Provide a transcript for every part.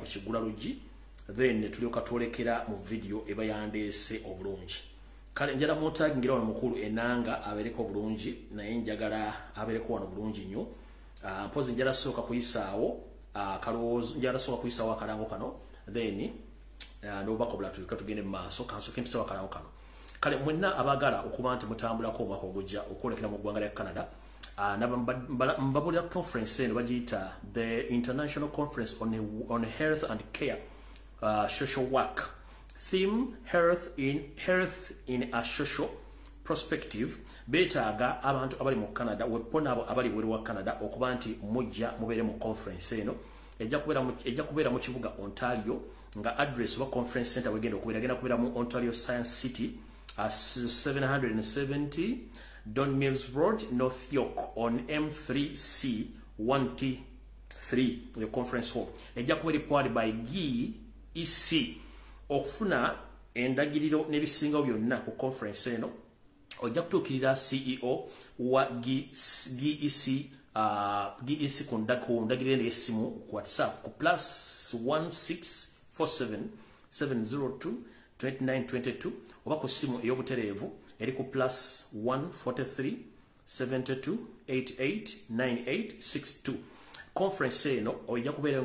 kigula lugi then tulyoka twolekera mu video eba yandeese obulungi kale njala mutagingira wano mukulu enanga abereko bulungi naye njagala abereko wano bulungi nnyo mpozi njala soka kuyisaawo kalowoozo njala soka kuyisaawo akalango kano then ndobako bula tulyoka tugende mu maaso kansoke mpisa akalango kano kale mwenna abagala okuba nti mutambulako omwaka ogujja okwolekera mu ggwanga lya Canada mbabulira conference eno bagiyita the International Conference on Health and Care Social Work theme health in a social perspective betaaga abantu abali mu Canada wepona abo abali weri wa Canada okuba nti mujja mubere mu conference eno ejja kubeera mu kibuga Ontario nga address wa conference center wegenda kubeera mu Ontario Science City 770 Don Mills Road, North York on M3C 1T3, the conference hall. Ejakuwe reported by GEC. Okufuna endagiriro nebisinga byonna ku conference eno. Ojakutukirira CEO wa GEC ku ndagiriro y'essimu ku WhatsApp ku +1647 702 2922 oba ku simu ey'obutereevu eri ku +143 72 88 9862. Conference eno ojja kubeera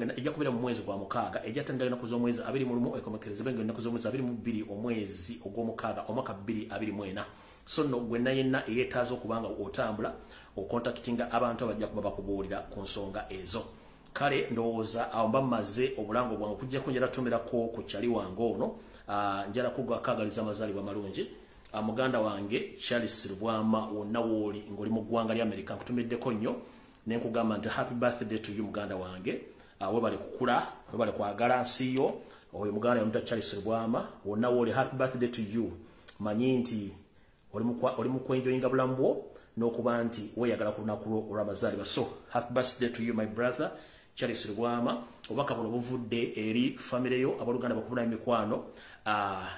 mu mwezi gwa mukaaga ejjatandika ennaku z'omwezi 21 ekomekereza benga ennaku z'omwezi 22 omwezi ogw'omukaaga omwaka 2024. So no gwenna yenna eyeetaaza okubanga otambula okontakitinga abantu abajja kuba bakubuulira ku nsonga ezo. Kale ndowooza awo mba mmaze obulango bwange okujjako njala tumirako ku kyali wange ono njala kugakagaliza amazaalibwa malungi muganda wange Charles Rubwama wonna wooli ng'oli mu ggwanga lya America nkutumiddeko nnyo ne nkugamba nti happy birthday to you muganda wange webale kukula webale kwagala nsi yo oyo muganda yamuta Charles Rubwama wonna wooli happy birthday to you manyi nti oli mu kwenjoyinga bulamu bwo n'okuba nti weeyagala ku lunaku olw'amazaalibwa so happy birthday to you my brother Charles Rubwama obaka buno buvudde eri family yo abaluganda bakubula emikwano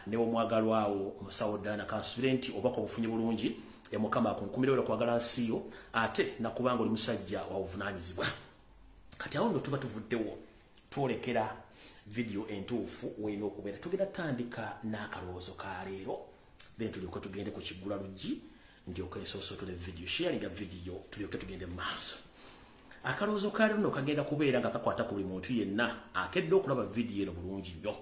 ne omwagalwawo omusawo Dana kansubire nti obaka obufunye bulungi mukama akunkumirira kwagala nsi yo ate nakubanga oli musajja wa buvunaanyizibwa kati awo ndo tuba tuvuddewo twolekera video entuufu weyina okubeera tugenda tandika n'akalowoozo ka leero then tulyoke tugende ku kigula lugi ndyoke nsoosotole video sharinga video tulyoke tugende mu maaso. Akalowoozo ka leero kagenda kubeera nga kakwata ku buli muntu yenna akedde okulaba video eno bulungi nnyo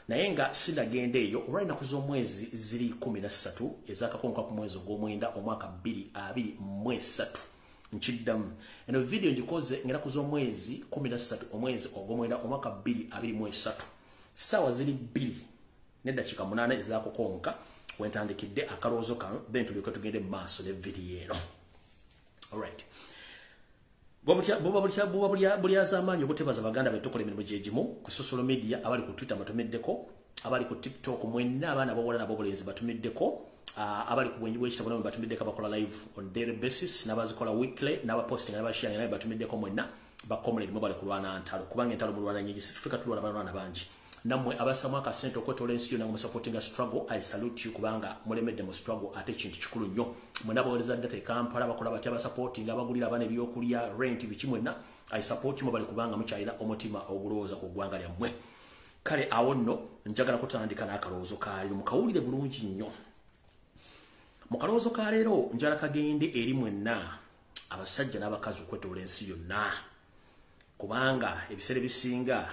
naye nga sindagenda eyo olw'ennaku z'omwezi ziri 13 ezakakonka ku mwezi ogw'omwenda omwaka 2023 nkiddamu eno video ngikoze ng'ennaku z'omwezi 13 omwezi ogw'omwenda omwaka 2023 ssaawa ziri 2 n'eddakiika 8 ezakukonka wentandikidde akalowoozo kano then tulyoke tugende mu maaso ne video eno. Alright. Buli az'amaanyi obutebaza baganda betukola emirimu gyegimu ku social media abali ku Twitter batumiddeko abali ku TikTok mwenna abaana b'obuwala n'ab'obulenzi batumiddeko abali ku bwenyi bw'ekitabo nabo batumiddeko abakola live on daily basis n'abazikola weekly n'abaposting n'abasharing nabo batumiddeko mwenna bakomole mu bali kulwana ntalo kubanga entalo mulwana nyingi sifika tulwana balwana bangi namwe abasamu akasente okwetola ensi yonna mu supporting a struggle I salute you kubanga mulemedde mu struggle ate kintu kikulu nnyo mwenna abawereza data e Kampala bakola batya basupporting abagulira abana ebyokulya rent biki mwenna I support you bali kubanga mukyalina omutima ogulowooza ku ggwanga lyammwe. Kale awo nno njagala kutandika n'akalowoozo ka leero mukawulire bulungi nnyo. Mu kalowoozo ka leero njala kagende eri mwenna abasajja n'abakazi okwetola ensi yonna kubanga ebiseera bisinga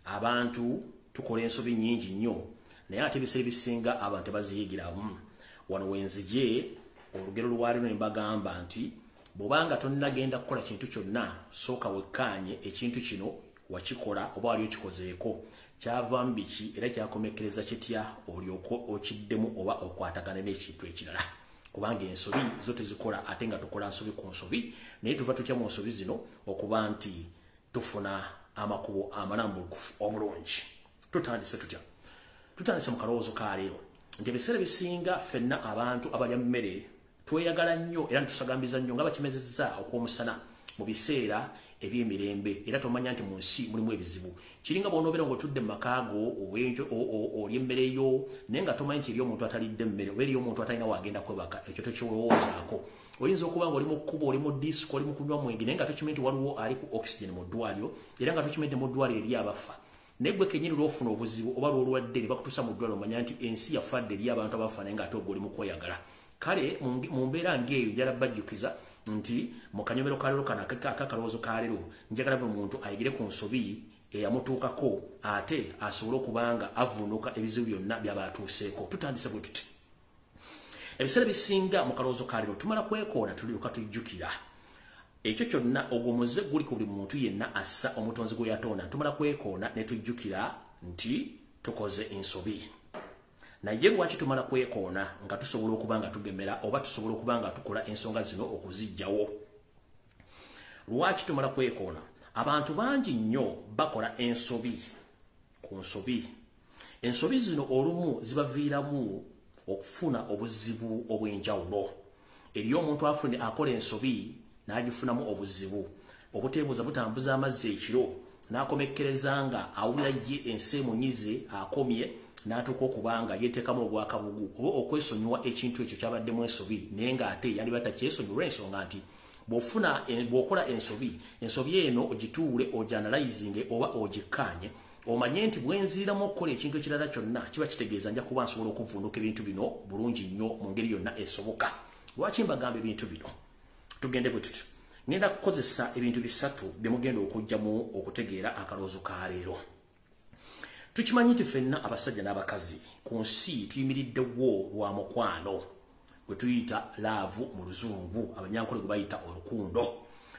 abantu tukola ensobi nnyingi nnyo naye ate ebiseera ebisinga abantu baziyigiramu wano wenzije olugero lwalino embagamba nti bw'obanga tonnagenda kukola kintu kyonna sooka wekkaanye ekintu kino wakikola oba wali okikozeeko kyavaamu biki era kyakomekereza kitya olyoka okiddemu oba okwatagana n'ekintu ekirala kubanga ensobi zo tezikola ate nga tukola nsobi ku nsobi naye tuva tutya mu nsobi zino okuba nti tufuna amakubo amalambulukufu omulungi. Tutandise tutya tutandise mu kalowoozo ka leero nti ebiseera bisinga ffenna abantu abalya mmere tweyagala nnyo era nitusagambiza nnyo nga bakimezezza okw'omusana mu biseera eby'emirembe era tomanya nti mu nsi mulimu ebizibu kiringa bw'onoobeera ng'otudde mu makaago olya emmere yo naye nga tomanyi nti eri omuntu atalidde mmere oba eri omuntu atalina waagenda kwebaka ekyo tokirowoozaako oyinza okuba nga oli mu kkubo oli mu disco oli mu kunywa mwenge naye nga tokimanyi nti waliwo ali ku oxygen mu ddwaliro era nga tokimanyi nti mu ddwaliro eri abafa negwe kenyini lwofuna obuzibu oba lwolwadde ne bakutuusa mu ddwaliro omanya nti ensi yafadde eri abantu abafaananye ng'ate ogwo oli mu kweyagala. Kale mu mbeera ng'eyo njala bajjukiza nti mu kanyomero ka leero kano akakalowoozo ka leero njagala buli muntu ayigire ku nsobi eyamutuukako ate asobole okubanga avvuunuka ebizibu byonna by'abaatuuseeko. Tutandise bwe tuti. Ebiseera bisinga mu kalowoozo ka leero tumala kwekoona tulyoka tujjukira ekyo kyonna ogwomuze guli ku buli muntu yenna assa omutonzi gwe yatonda. Tumala kwekoona ne tujjukira nti tukoze ensobi. Naye lwaki tumala kwekoona nga tusobola okuba nga tugemera oba tusobola okuba nga tukola ensonga zino okuzijjawo? Lwaki tumala kwekoona? Abantu bangi nnyo bakola ensobi ku nsobi. Ensobi zino olumu zibaviiramu okufuna obuzibu obw'enjawulo. Eriyo omuntu afune akola ensobi n'agifunamu obuzibu. Obuteebuuza butambuza amazzi ekiro n'akomekkereza nga awulira ye enseemunyize akomye n'atuuka okubanga yeteekamu ogwakabugu oba okwesonyiwa ekintu ekyo kyabaddemu ensobi naye ng'ate yali batakyesonyiwa ensonga nti bw'okola ensobi eno ogituule ogyanalyzinge oba ogikkaanye omanye nti bwenziriramu okukola ekintu ekirala kyonna kiba kitegeeza nja kuba nsobola okuvvuunuka ebintu bino bulungi nnyo mu ngeri yonna esoboka. Lwaki mbagamba ebintu bino? Tugende bwe tuti. Ngenda kukozesa ebintu bisatu bye mugenda okujjamu okutegeera akalowoozo ka leero. Tukimanyi nti ffenna abasajja n'abakazi ku nsi tuyimiriddewo lwa mukwano gwe tuyita laavu mu luzungu, abanyankole gwe bayita olukundo.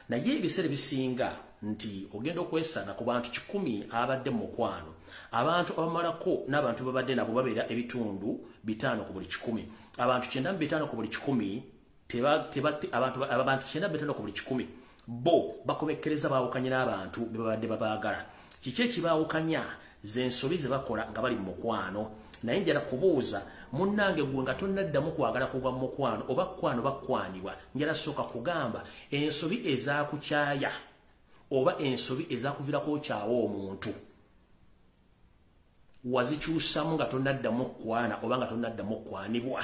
Naye ebiseera bisinga nti ogenda okwesana ku bantu 100 abadde mu mukwano, abantu abamalako n'abantu babadde nabo babeera ebitundu 5 ku buli 100. Abantu 95 ku buli 100 abantu 95 ku buli 100 bo bakomekkereza baawukanye n'abantu be babadde babaagala. Kiki ekibaawukanya? Z'ensobi ze bakola nga bali mu mukwano. Naye njala kubuuza munnange gwe nga tonnaddamu kwagala kugwa mu mukwano oba kwano bakwanibwa, njala sooka kugamba ensobi ezaakukyaya oba ensobi ezaakuviirako okyawa omuntu wazikyusamu nga tonnaddamu kwana oba nga tonnaddamu kwanibwa.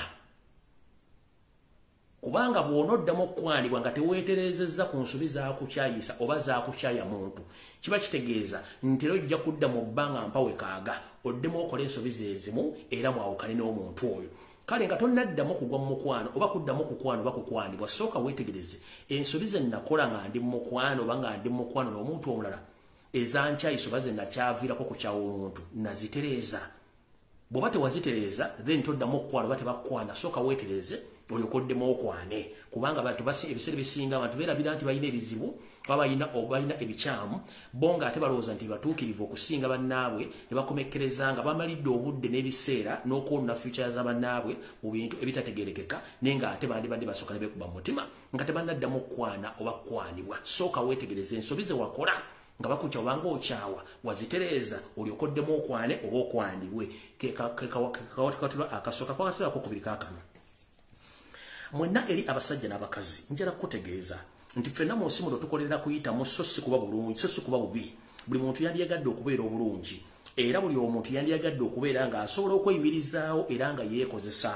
Kubanga bw'onoddamu okwanibwa nga teweeterezezza ku nsobi zaakukyayisa oba zaakukyaya muntu, kiba kitegeeza nti era ojja kudda mu bbanga mpawe kaaga oddemu okola ensobi zeezimu era mwawukane n'omuntu oyo. Kale nga tonnaddamu kugwa mu mukwano oba kuddamu kukwano oba kukwanibwa, sooka weetegereze ensobi ze nakola nga ndi mu mukwano oba nga ndi mu mukwano n'omuntu omulala ezankyayisa oba ze nakyaviirako kukyawa omuntu nazitereeza. Bw'oba tewazitereeza then toddamu okukwano oba tebakwana, sooka weetereze olyokoddemu okwane. Kubanga abantu ebiseera bisinga abantu beerabira nti balina ebizibu oba balina ebikyamu bo nga ate balowooza nti batuukirivu okusinga bannaabwe ne bakomekkereza nga bamalidde obudde n'ebiseera n'okwoluna future za bannaabwe mu bintu ebitategeerekeka naye nga ate bandibadde basooka ne beekuba mu mutima nga tebannaddamu okwana oba kwanibwa. Sooka weetegereze ensobi ze wakola nga bakukya obanga okyawa wazitereeza olyokoddemu okwane oba okwanibwe. Akasooka kwakatulako kubiri kaakano. Mwenna eri abasajja n'abakazi njala kutegeeza nti ffenna mu nsi muno tukolera kuyitamu so si kuba bulungi so si kuba bubi. Buli muntu yandyagadde okubeera obulungi era buli omuntu yandyagadde okubeera ng'asobola okweyimirizaawo era nga yeekozesa.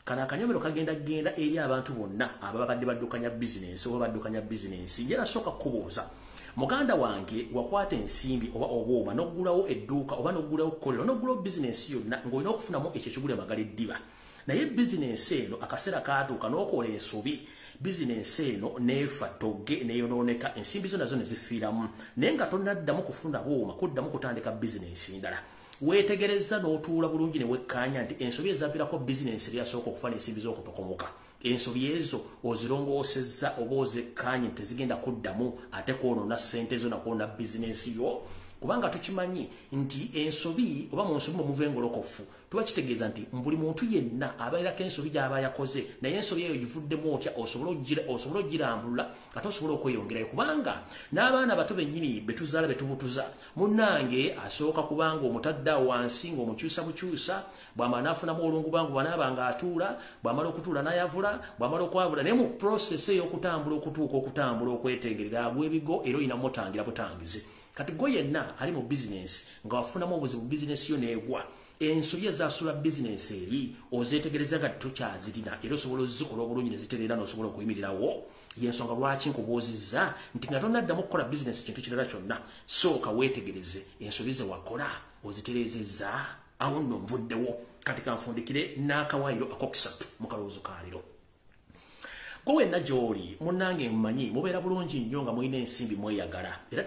Kano akanyomero kagenda eri abantu bonna ababadde baddukanya bizinensi oba baddukanya bizinensi. Njala sooka kubuuza muganda wange wakwata ensimbi oba obwoma n'oggulawo edduuka oba n'oggulawo kkolero n'oggulawo bizinensi yonna ng'olina okufunamu ekyo ekigula magala eddiba. Naye bizinensi eno akaseera kaatuuka n'okola ensobi, bizinensi eno neefa togge neeyonooneka, ensimbi zo nazo ne zifiiramu. Naye nga tonnaddamu kufuna bwoma kuddamu kutandika bizinensi ndala. Weetegereza n'otuula bulungi ne wekkaanya nti ensobi ezaaviirako bizinensi eri yasooka okufa n'ensimbi z'okutokomoka. Ensobi ezo ozirongoosezza oba ozekkaanye nti tezigenda kuddamu ate kwonoona ssente zo nakwona bizinensi yo. Kubanga tukimanyi nti ensobi oba mu nsobi muve engolokofu tuba kitegeeza nti buli muntu yenna abeerako ensobi gy'aba yakoze naye ensobi eyo givuddemu otya osobola ogirambulula ate osobola okweyongerayo. Kubanga n'abaana bato bennyini betuzaala betubutuza munnange asooka kubanga omutaddeawo wansi ng'omukyusa bukyusa bw'amala n'afunamu olungu bangu bw'anaaba ng'atuula bw'amala okutuula n'ayavula bw'amala okwavula naye mu process ey'okutambula okutuuka okutambula okwetengerera agw'ebigo era oyinamu otangira butangizi. Kati gwe yenna ali mu bizinensi nga wafunamu obuzibu bizinensi yo neegwa ensobi ezasula business eri ozetegereza nga tokyazirina era osobola ozikola obulungi ne ziterera n'osobola okuyimirirawo yensonga lwaki nkubuuzizza nti nga tonaddamu okukola business kintu kirala kyonna sooka weetegereze ensobi ze wakola ozitereezezza awo nno nvuddewo kati kanfundikire n'akawayiro akokusatu mu kalowoozo kaaliro gwe wenna gy'oli munnange mmanyi mubeera bulungi nnyo nga mulina ensimbi mweyagala era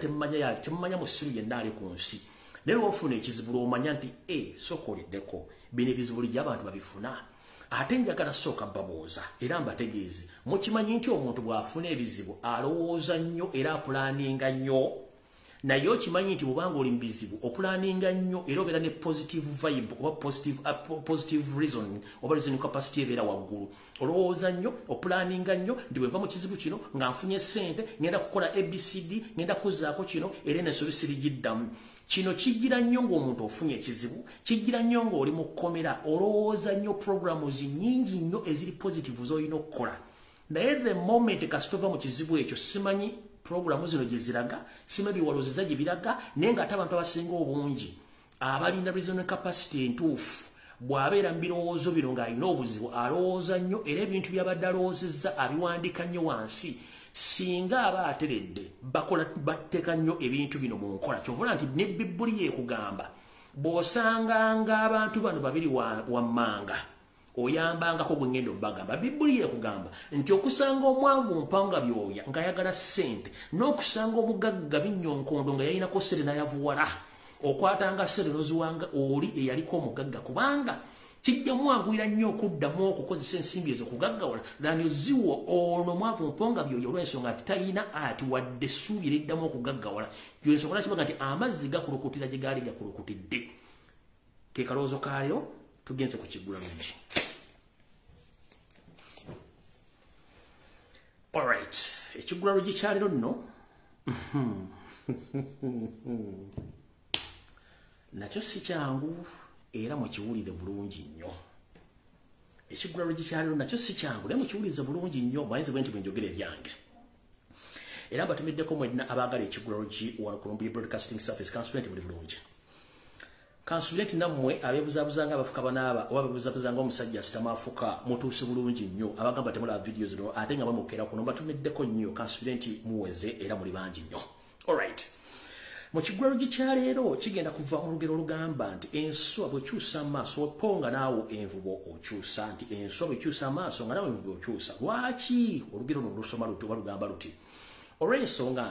temumanya musiru yenna ali ku nsi naye lwofuna ekizibu lwomanya nti sookoleddeko bino ebizibu lijja abantu babifuna ate njagala sooka babooza era mbategeeze mukimanyi nti omuntu bw'afuna ebizibu alowooza nnyo era apulaninga nnyo naye okimanyi nti bw'obanga oli mu bizibu opulaninga nnyo era obeera ne positive vibe oba positive reason oba reasoning capacity ebeera waggulu olowooza nnyo opulaninga nnyo nti bwe nva mu kizibu kino nga nfunye ssente ngenda kukola abcd ngenda kuzzaako kino era n'ensobi sirigiddamu kino kijira nnyo ng'omuntu ofunye ekizibu kijira nnyo ng'oli mu kkomera olowooza nnyo programs nnyingi nnyo eziri positive z'olina okukola naye the moment kasitova mu kizibu ekyo simanyi programu zino gye ziraga sima biwalozeza gye biraga naye ng'ate abantu abasinga obungi abalina reasoning capacity entuufu bw'abeera mu birowoozo bino ng'alina obuzibu alowooza nnyo era ebintu by'abadde alowoozezza abiwandiika nnyo wansi singa aba ateredde bateeka nnyo ebintu bino mu nkola kyovula nti ne Bibbuli yeekugamba bw'osanganga abantu bano babiri wammanga oyambangako gwe ngendo bagamba Bibbuli yeekugamba nti okusanga omwanvu mpanga byoya ng'ayagala ssente n'okusanga omugagga binnyonkondo nga yalinako ssente n'ayavuwala okwatanga ssente n'oziwanga oli eyaliko omugagga kubanga kijja mwanguyira nnyo okuddamu okukozesa ensimbi ezo kugaggawala dani oziwo ono mwavu mponga byoyo olw'ensonga nti talina ati wadde essuubi eriddamu okugaggawala gyensonga nakibaga nti amazzi gakulukutira gye gaali gakulukutidde ke kalowoozo kaayo tugenze ku kiggula lungi alright ekiggula lungi kyaliro nno nakyo si kyangu era mukiwulire bulungi nnyo ekiggula lungi kyaliro nakyo si kyangu naye mukiwulize bulungi nnyo bayinza bwe nti bwe njogera ebyange era mbatumiddeko mwenna abaagala ekiggula lungi wano ku Lumbuye Broadcasting Service kansulenti buli bulungi kansulenti nammwe abeebuzabuzanga abafuka banaaba oba abeebuzabuzanga omusajja asitama afuka mutuuse bulungi nnyo abagamba temulaba vidiyo zino ate nga bamukera kuno mbatumiddeko nnyo kansulenti muweze era muli bangi nnyo alright mu kiggula lungi kyaleero kigenda kuva mu lugero olugamba nti enswa bwekyusa amaaso oponga naawo envubo okyusa nti enswa bwekyusa amaaso nga naawe envubo okyusa lwaki olugero luno lusoma luti oba lugamba luti olw'ensonga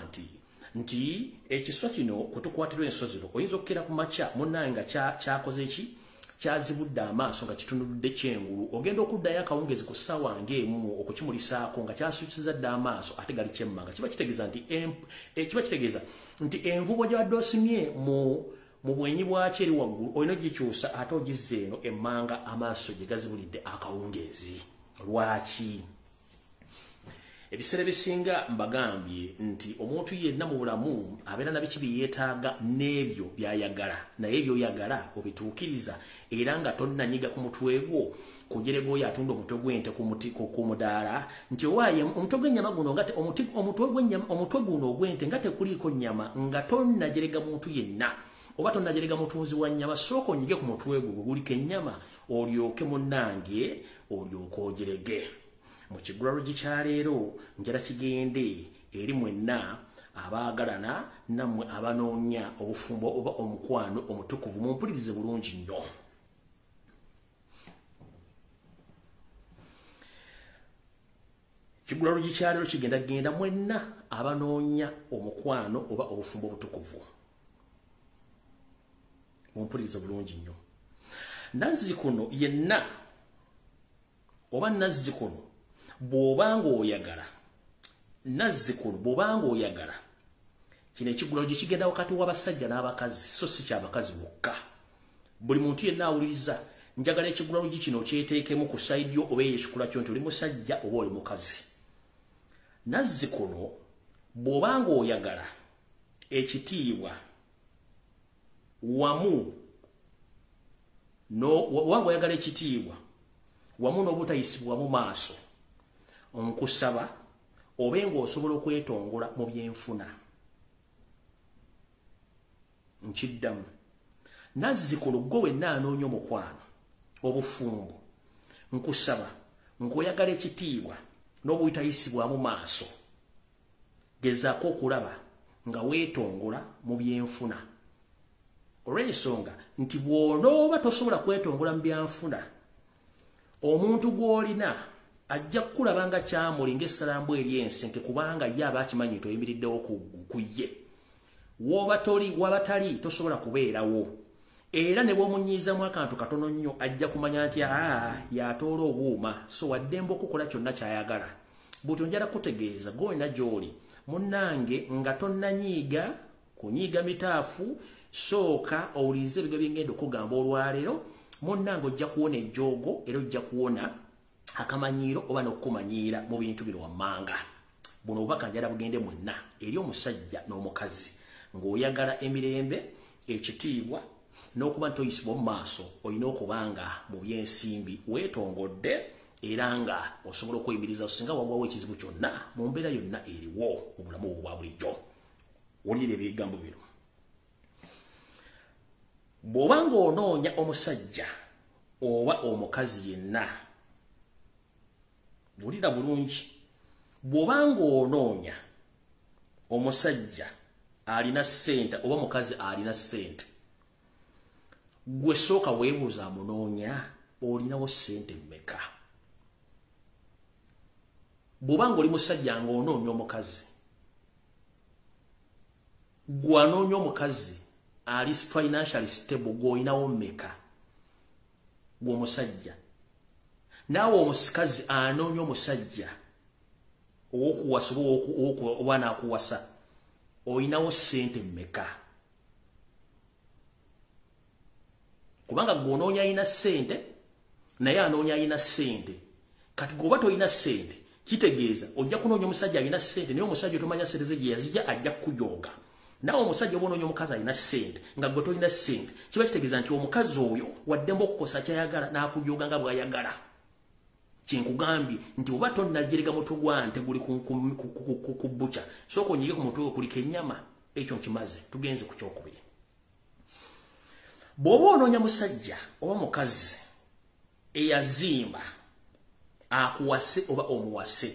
nti ekiswa kino kwe tukwatirwa enswa zino oyinza okukera ku makya munnaye nga kyakoze ki kyazibudde amaaso nga kitunuludde kyengulu ogenda okuddayo akawungezi ku ssaawa ng'emu okukimulisaako nga kyasukizadde amaaso ate gali kyemmanga kiba kitegeeza nti envubo gy'abadde osimye mu bwenyi bwakyo eri waggulu olina ogikyusa ate ogizza eno emmanga amaaso gye gazibulidde akawungeezi lwaki ebiseera bisinga mbagambye nti omuntu yenna mu bulamu abeera na biki bye yeetaaga n'ebyo by'ayagala naye ebyoyagala obituukiriza era nga tonnanyiga ku mutwe gwo kujere gwoyo atunda omutwe gw'ente ku mudaala nti owaaye omutwe gw'ennyama guno omutwe guno ogw'ente nga tekuliiko nnyama nga tonnajerega muntu yenna oba tonnajerega mutunzi wa nnyama sooka onyige ku mutwe gwo guliko ennyama olyoke munnange olyoke ogerege mu kiggula lungi kyaleero njala kigende eri mwenna abaagalana nammwe abanoonya obufumbo oba omukwano omutukuvu mumpulirize bulungi nnyo kiggula lungi kyaleero kigenda genda mwenna abanoonya omukwano oba obufumbo obutukuvu mumpulirize bulungi nnyo nazzikuno yenna oba nazzikuno bw'obanga oyagala nazzikuno bw'obanga oyagala kino ekiggula lungi kigenda wakati w'abasajja n'abakazi so si kyabakazi bokka buli muntu yenna awuliriza njagala ekiggula lungi kino kyeteekemu ku sayidi yo oba ey'ekikula kyo nti oli musajja oba oli mukazi nazzikuno bw'obanga oyagala ekitiibwa wamu wanga oyagala ekitiibwa wamu n'obutayisibwa mu maaso nkusaba obe ng'osobola okwetongola mu byenfuna nkiddamu nazzikulo gwe wenna anoonya omukwano obufumbo nkusaba ng'oyagala ekitiibwa n'obuyitayisibwamu maaso gezaako okulaba nga weetongola mu byenfuna olw'ensonga nti bw'onooba tosobola kwetongola mu byanfuna omuntu gw'olina ajja kukulaba nga kyamuli ng'essalambu ery'ensenke kubanga ye aba akimanyi nti oyimiriddewo ku ye waba tali tosobola kubeerawo era ne bw'omunyiizamu akantu katono nnyo ajja kumanya nti yatoola obuuma so waddemba okukola kyonna ky'ayagala bw'otyo njala kutegeeza gw'olina gy'oli munnange nga tonnanyiiga kunyiiga mitaafu sooka owulirize ebigwo byengenda okugamba olwaleero munnange ojja kuwona ejjoogo era ojja kuwona akamanyiiro oba n'okukumanyiira mu bintu bino wammanga buno obubaka njala bugende mwenna eri omusajja n'omukazi ng'oyagala emirembe ekitiibwa n'okuba nti oyisibwa mu maaso olina okubanga mu byensimbi weetongodde era nga osobola okweyimiriza singa wagwawo ekizibu kyonna mu mbeera yonna eriwo mu bulamu bwo bwa bulijjo wulira ebigambo bino bw'oba ng'onoonya omusajja oba omukazi yenna wulira bulungi bw'oba ng'onoonya omusajja alina ssente oba omukazi alina ssente gwe sooka weebuuza amunoonya olinawo ssente mmeka bw'oba ng'oli musajja ng'onoonya omukazi gwanoonya omukazi ali financially stable gw'olinawo mmeka gw'omusajja naawe omukazi anoonya omusajja ow'okuwasa oba n'akuwasa olinawo ssente mmeka kubanga gw'onoonya alina ssente naye anoonya alina ssente kati gwoba tolina ssente kitegeeza ojja kunoonya omusajja alina ssente naye omusajja otomanya ssente ze gye yazijja ajja kukujooga naawe omusajja oba onoonya omukazi alina ssente nga gwe tolina ssente kiba kitegeeza nti omukazi oyo waddemba okukosa kyayagala n'akujooga nga bw'ayagala kyenkugambye nti oba tonnajerega mutwe gwa nte guli ku bbuca sooka onyiige ku mutwe gwe kuliko ennyama ekyo nkimaze tugenze ku kyokubiri bw'oba onoonya musajja oba mukazi eyazimba akuwase oba omuwase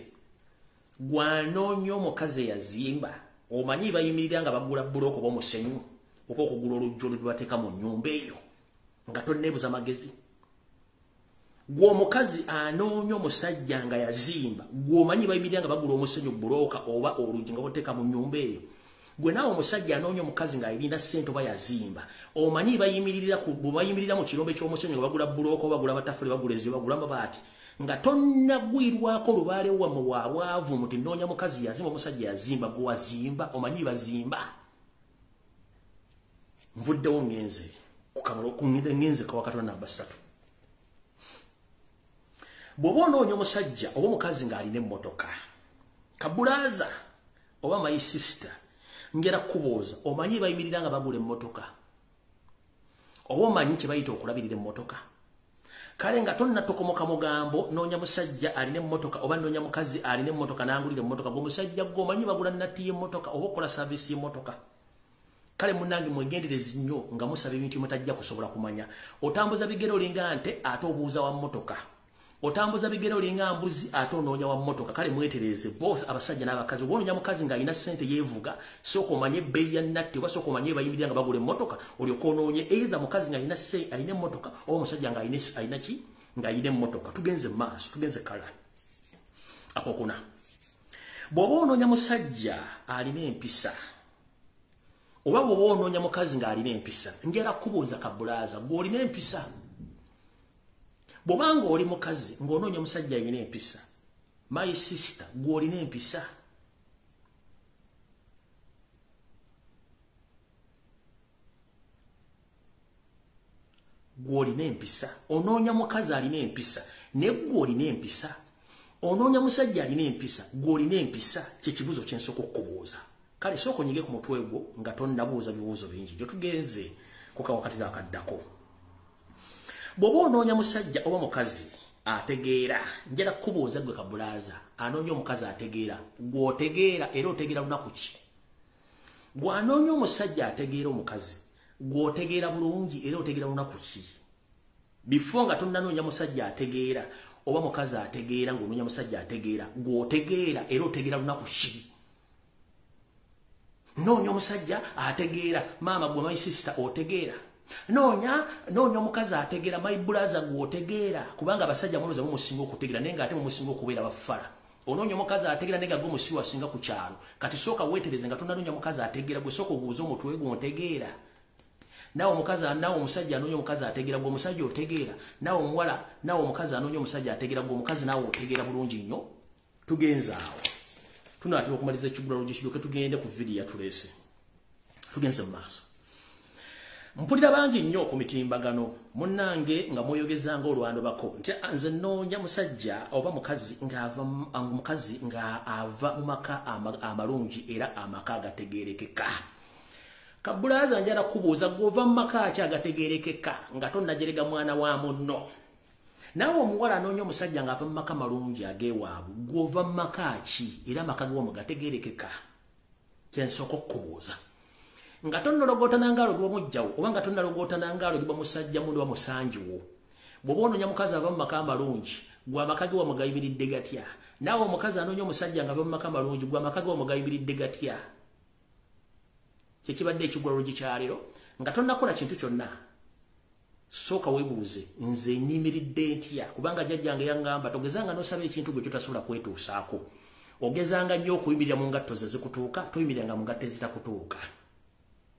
gwanoonya omukazi eyazimba omanyi bayimirira nga bagula buloko oba omusenyu oba okugula olujjo olubateeka mu nnyumba eyo nga tonneebuza magezi gwe omukazi anoonya omusajja nga yazimba gw'omanyi bayimirira nga bagula omusenyu bulooka oba oluggi nga bateeka mu nnyumba eyo gwe naawe omusajja anoonya omukazi nga ayirinda ssente oba yazimba omanyi bayimirira mu kirombe ky'omusenyu nga bagula bulooka oba bagula matafuli bagula eziyo bagula mabaati nga tonnagwirwako lubaale wammwe wa bwavu muti noonya mukazi yazimba omusajja yazimba gwe wazimba omanyi bazimba nvuddewo ngenze ngenze kawakatonda namba 3 bw'oba onoonya omusajja oba omukazi ng'alina emmotoka kabulaaza oba my sister ngera kubuuza omanyi bayimirira nga bagula emmotoka oba omanyi kye bayita okulabirira emmotoka kale nga tonnatokomoka mugambo noonya musajja alina emmotoka oba noonya mukazi alina emmotoka n'angulira emmotoka gwemusajja gwe omanyi bagula natti y'emmotoka oba okola saavisi y'emmotoka kale munnange mwegenderezi nnyo nga musaba ebintu mutajja kusobola kumanya otambuza bigere olinga nte ate obuuza wa mmotoka otambuza bigere olinga mbuzi ate onoonya wa mmotoka kale mwetereze both abasajja n'abakazi obwonoonya mukazi ng'alina ssente yeevuga sooka omanye ebbeeyi ya natti oba sooka omanye bayimirira nga bagula emmotoka olyoka onoonye either mukazi ng'alina emmotoka oba omusajja ng'alina ki ng'alina emmotoka tugenze mu maaso tugenze kala akokuna bw'oba onoonya musajja alina empisa oba bw'oba onoonya mukazi ng'alina empisa njala kubuuza kabulaaza gw'olina empisa bw'obanga oli mukazi ng'onoonya musajja alina empisa my sister gw'olina empisa gw'olina empisa onoonya mukazi alina empisa ne gw'olina empisa onoonya musajja alina empisa gw'olina empisa kyekibuuzo kyensooka okubuuza kale sooka onyige ku mutwe gwo nga tonnabuuza bibuuzo bingi gye tugenze ku kawakatiro akaddako bw'oba onoonya musajja oba mukazi ategeera njala kubuuza gwe kabulaaza anoonya omukazi ategeera gw'otegeera era otegeera lunaku ki gw'anoonya omusajja ategeera omukazi gwotegeera bulungi era otegeera lunaku ki before nga tonnanoonya musajja ategeera oba mukazi ategeera ng'onoonya musajja ategeera gwotegeera era otegeera lunaku ki noonya omusajja ategeera maama gwe my sister otegeera noonya omukazi ategeera my brother gwotegeera kubanga abasajja mulooza mumusinga okutegeera naye nga ate mumusinga okubeera bafala onoonya omukazi ategeera naye nga gwe omusiru asinga ku kyalo kati sooka weetereze nga tonnanoonya mukazi ategeera gwe sooka obuuza omutwe gw'ontegeera naawe omusajja anoonya omukazi ategeera gwe omusajja otegeera naawe omuwala naawe omukazi anoonya omusajja ategeera gwe omukazi naawe otegeera bulungi nnyo tugenze awo tunaatera okumaliza ekigulalo kiryoke tugende ku vidiyo yatuleese tugenze mu maaso mpulira bangi nnyo ku mitimbagano munnange nga mweyogezanga olwandobako nti nze nnoonya musajja oba mukazi nga ava mu maka amalungi era amaka agategeerekeka kabulaza njala kubuuza gw'ova mu maka ki agategeerekeka nga tonnajerega mwana wa munno naawe omuwala anoonya omusajja ng'ava mu maka malungi ag'ewaabwe gw'ova mu maka ki era amaka g'omu gategeerekeka kyensooka okubuuza nga tonnologoota nangaalo giba mujjawo oba nga tonnalogoota nangaalo giba musajja mundi wa musanjiwo bw'oba onoonya mukazi ava mu maka amalungi gwe amaka ge wamugayimiridde gatya naawe omukazi anoonya omusajja ng'ava mu maka malungi gwe amaka ge wamugayimiridde gatya kyekibadde ekigwalo gikyaliro nga tonnakola kintu kyonna sooka weebuuze nze nnimiridde ntya kubanga jjajjange yaŋŋamba togezanga n'osaba ekintu gwe kyotasobola kwetuusaako ogezanga nnyo okuyimirira mu ngatto ze zikutuuka toyimiriranga mu ngatto ezitakutuuka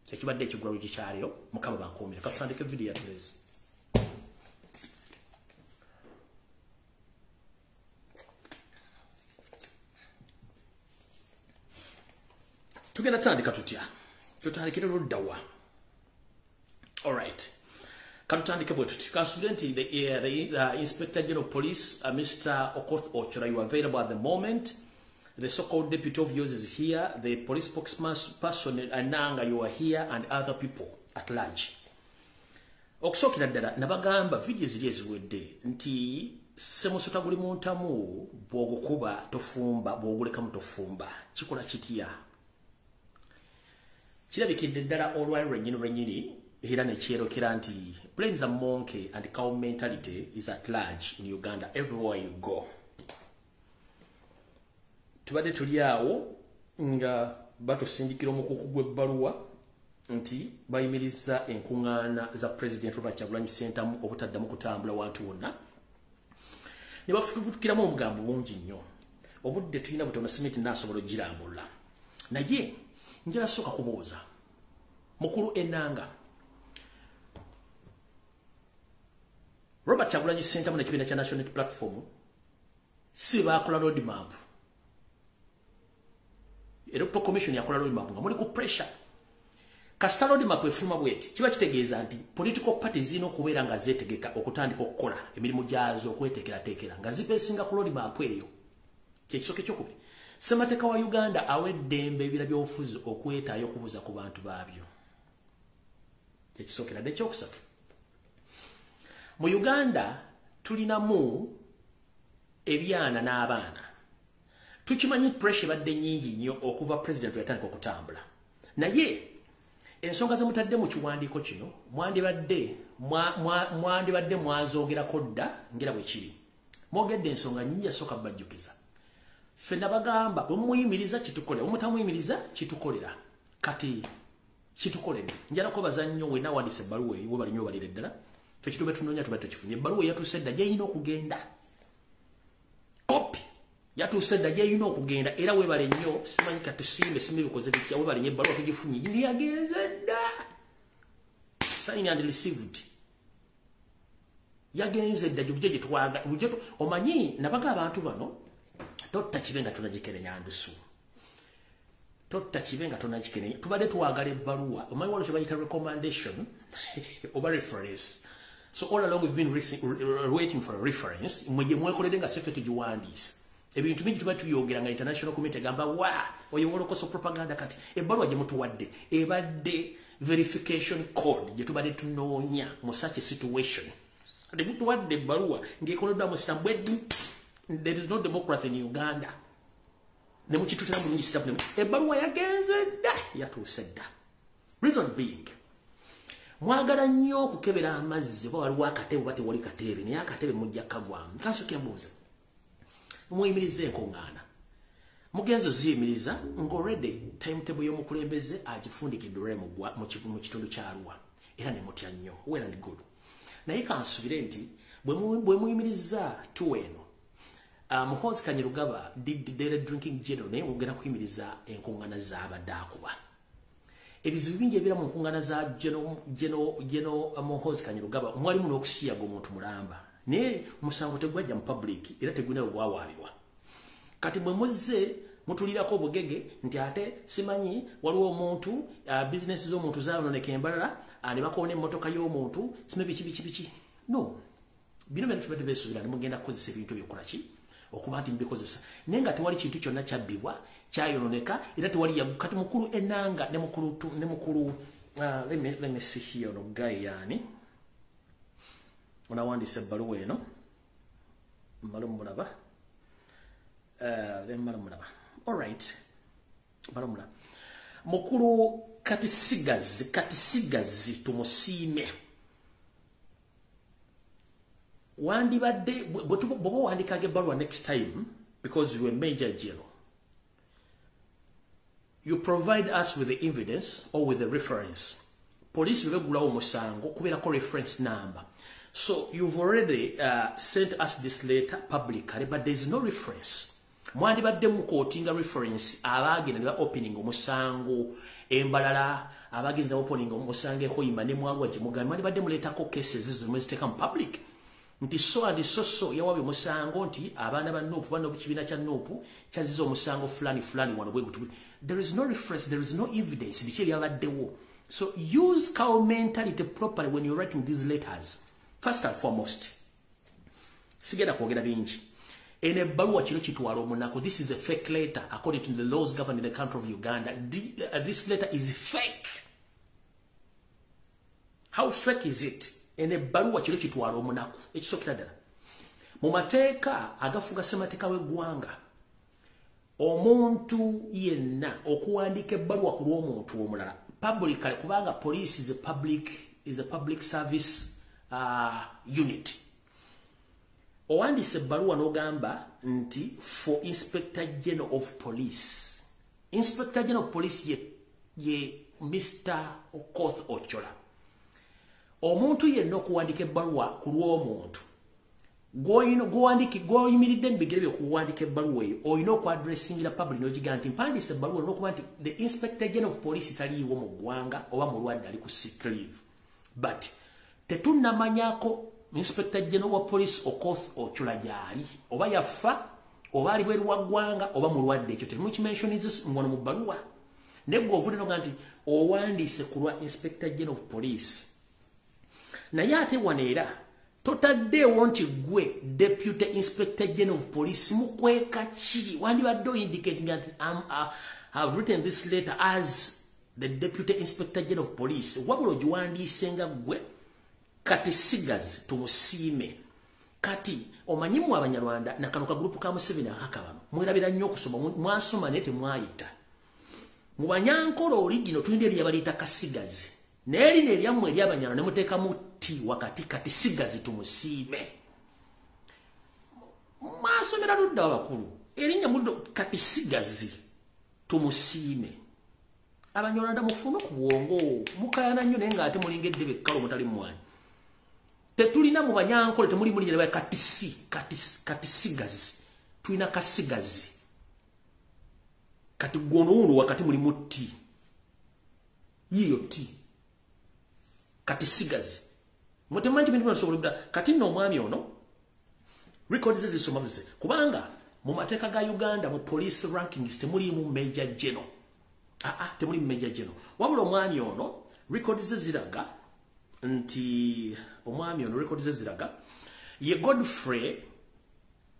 kyekibadde ekigwalo gikyaliro mukama bankuumire katutandike vidiyo yatuleese tugenda tandika tutya tutandikire luddawa alright katutandike bwe tuti kansubire nti the Inspector General of Police Mr. Okoth Ochola, you are available at the moment. The so-called deputy of yours is here. The police spokesperson Ananga, you are here, and other people at large. Okusokera ddala nabagamba video ziri eziwedde nti semusota guli muntamu bw'ogukuba tofumba bw'ogulekamu tofumba kikola kitya kirabikidde ddala olwayo lwennyini era nekyerokera nti blame the monkey and cow mentality is at large in Uganda everywhere you go. Tubadde tuli awo nga batusindikira omukuku gw'ebbaluwa nti bayimiriza enkuŋŋaana za President Robert Kyagulanyi Ssentamu obutaddamu kutambula wantu wonna ne bafutukiramu omugambo bungi nnyo obudde tulina butono simiti naasobola ogirambula naye njala sooka kubuuza mukulu Enanga Robert Kyagulanyi Ssentamu n'ekibiina kya National Platform si baakola roadmap Electoral Commission yakola roadmap nga muli ku pressure kasita roadmap efuluma bweti kiba kitegeeza nti political parties zino okubeera nga zeetegeka okutandika okukola emirimu gyazo okweteekerateekera nga zipeesinga ku roadmap eyo kyekisooka ekyokubiri ssemateeka wa Uganda aweddembe ebira by'obufuzi okwetaayo okubuuza ku bantu baabyo kyekisookera dde ekyokusatu mu Uganda tulinamu ebyana n'abaana tukimanyi pressure badde nyingi nnyo okuva president yatandika okutambula naye ensonga ze mutadde mu kiwandiiko kino mwandibadde mwazoogerako dda ngera bwe kiri mwogedde ensonga nyingi yasooka bajjukiza ffenna bagamba bwe mumuyimiriza kitukolera omutamuyimiriza kitukolera kati kitukoledde njala kwebaza nnyo we nawandiisa ebbaluwa eyo webalinyo obalire ddala ffe kitube tunoonya tuba tukifunye ebbaluwa eyatuuse dda gyeyina okugenda kopi yatuuse dda gyeyina okugenda era webale nnyo simanyi katusimbe simbi bikoze bitya webale nnyo ebbaluwa tugifunye ndi yagenze dda signed and received yagenze dda gyogye gyetwaga omanyi nabaga abantu bano totta kibe nga tonagikerenya ndusu totta kibe nga tonagikerenya tubadde twagala ebbaluwa omanyi waliwo kye bayita recommendation oba reference so all along we've been waiting for a reference mwe mwekoledde nga seffe tugiwandiisa ebintu bingi tuba tuyogera nga international community gamba wa oyo wolokoso propaganda kati ebbaluwa gye mutuwadde ebadde verification code gye tubadde tunoonya mu such a situation kati mutuwadde ebbaluwa ng'ekoleddwa mu sitambu eddu there is no democracy in Uganda ne mukitutera bulungi sitambu ebbaluwa yagenze dda yatuuse dda reason being mwagala nnyo okukebera amazzi oba waliwo akatebe bate wali katebe naye akatebe mujja kagwamu kansooke mbuuza muyimirize enkuŋŋaana mugenzo ziyimiriza ng'already timetable y'omukulembeze agifundikidde mu kitundu kya Arua era ne mutya nnyo well and good naye kansubire nti bwe muyimiriza tuweeno Muhoozi Kanyerugaba did drinking general naye ng'ogenda kuyimiriza enkuŋŋaana z'abadde akuba ebizibu bingi ebiira mu nkuŋŋaana za Geno Muhoozi Kanyerugaba mwalimu n'okusiyaga omuntu mulamba naye omusango tegwajja mu public era tegulina bwawaabibwa kati mwe muzze mutulirako obugege nti ate simanyi waliwo omuntu business z'omuntu zaayononeka embalala ne bakoona emmotoka y'omuntu sime biki no bino byonna tubadde beesuubira ne mugenda kukozesa ebintu ebyokola ki okuba nti mubikozesa naye nga tewali kintu kyonna kyabbibwa kyayononeka era tewali kati mukulu Enanga ne mukulu let me see here ono guy yani onawandiisa ebbaluwa eno mmala mulaba all right baramula mukulu katisigazi tumusiime wandibadde bwoba wandikaga ebbaluwa next time because you are major general you provide us with the evidence or with the reference police begulawo musango kubeerako reference number so you've already sent us this letter publicly but there is no reference mwandibadde mukootinga reference abagenda ne ba opening omusango embalala abagenza opening omusango ehoyima ne mwagwa gye mugamba mwandibadde muleetako cases ezo mweziteeka mu public nti so and so yawabye omusango nti abaana ba Nuupu bano kibiina kya Nuupu kyaziza omusango fulani wano bwe gutu there is no reference there is no evidence biki ebyabaddewo so use cow mentality properly when you're writing these letters first and foremost sigenda kwogera bingi in a baluwa kino kitwala omunako this is a fake letter according to the laws governing the country of Uganda this letter is fake how fake is it in a baluwa kino kitwala omunako ekisokera ddala mu mateeka agafuga ssemateeka w'eggwanga omuntu yenna okuwandiika ebbaluwa ku lw'omuntu omulala publicly kubanga police is a public service unit owandiise ebbaluwa n'ogamba nti for Inspector General of Police Inspector General of Police ye Mr. Okoth Ochola omuntu yenna okuwandika ebbaluwa ku lw'omuntu gw'oyimiridde mu bigere by'okuwandika ebbaluwa eyo olina okwadressingira public n'ogiga nti mpandiise ebbaluwa n'okuba nti the Inspector General of Police taliiwo mu ggwanga oba mulwadde ali ku sick leave but tetunnamanyako Inspector General wa Police Okoth Ochola gyali oba yafa oba ali bweru wa ggwanga oba mulwadde ekyo temukimensionize ngono mu bbaluwa ne gwe ovudde noga nti owandiise ku lwa Inspector General of Police naye ate waneera totaddeewo nti gwe Deputy Inspector General of Police mukweka ki wandibadde oindicating nti have written this letter as the Deputy Inspector General of Police wabula ogiwandiise nga gwe katisigazi tumusiime kati omanyimu Abanyarwanda nakano ka group ka Museveni akakabano mwirabira nnyo okusoma mwasoma naye temwayita mu Banyankole origino tulinde ebyabaliita kasigazi n'eri n'eryammwe ery'Abanyarwanda ne muteekamu ti wakati katisigazi tumusiime mwasomera ludda abakulu erinnya muldo katisigazi tumusiime Abanyarwanda mufune ku bwongo mukayana nnyo naye ng'ate mulingedde bekkalo mutali mwanyi tetulina mu Banyankole temuli mulinyera katisigazi tulina kasigazi kati gwonoolo wakati muli mutti yiyo ti katisigazi mutemanyi bintu byasobola kati nno omwami ono records zisoma buze kubanga mu mateeka ga Uganda mu police rankings temulimu major general temuli major general wabula omwami ono records ziraga nti omwami ono records ziraga ye Godfrey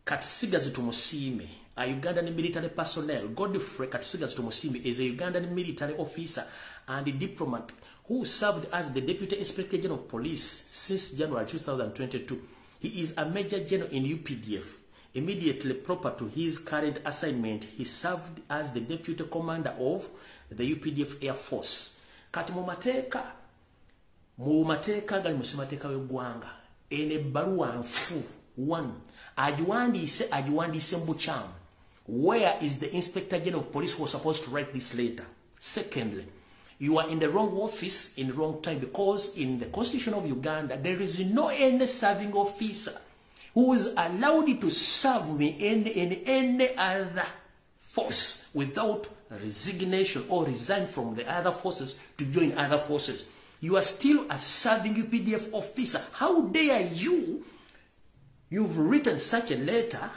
Katisigazi tumusiime a Ugandan military personnel. Godfrey Katisigazi tumusiime is a Ugandan military officer and a diplomat who served as the Deputy Inspector General of Police since January 2022. He is a Major General in UPDF. Immediately proper to his current assignment, he served as the Deputy Commander of the UPDF Air Force. Kati mu mateeka mu mateeka gali mu ssemateeka w'eggwanga eno ebbaluwa nfu 1 agiwandiise mu bukyamu. Where is the Inspector General of Police who was supposed to write this letter? Secondly, you are in the wrong office in the wrong time, because in the Constitution of Uganda there is no any serving officer who is allowed to serve me in any other force without resignation or resign from the other forces to join other forces. You are still a serving UPDF officer. How dare you? You've written such a letter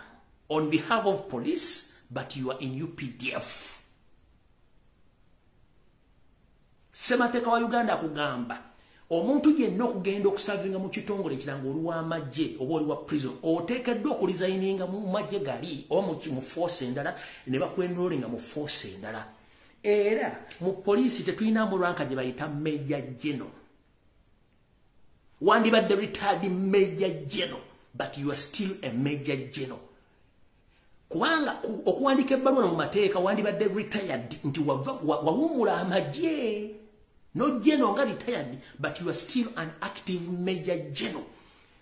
on behalf of police, but you are in UPDF. Semateeka wa Uganda kugamba omuntu yenna okugenda okusavinga mu kitongole ekiranga oli w'amagye oba oli wa prison oteekeddwa okulizayininga mu magye gali oba mu force endala ne bakwenrolinga mu force endala. Era mu poliisi tetulinamu ranka gye bayita Major General. Wandibadde retired Major General, but you are still a Major General. Kubanga okuwandika ebbaluwa mu mateeka wandibadde retired nti wawumula amagye. No general nga retired, but you are still an active Major General.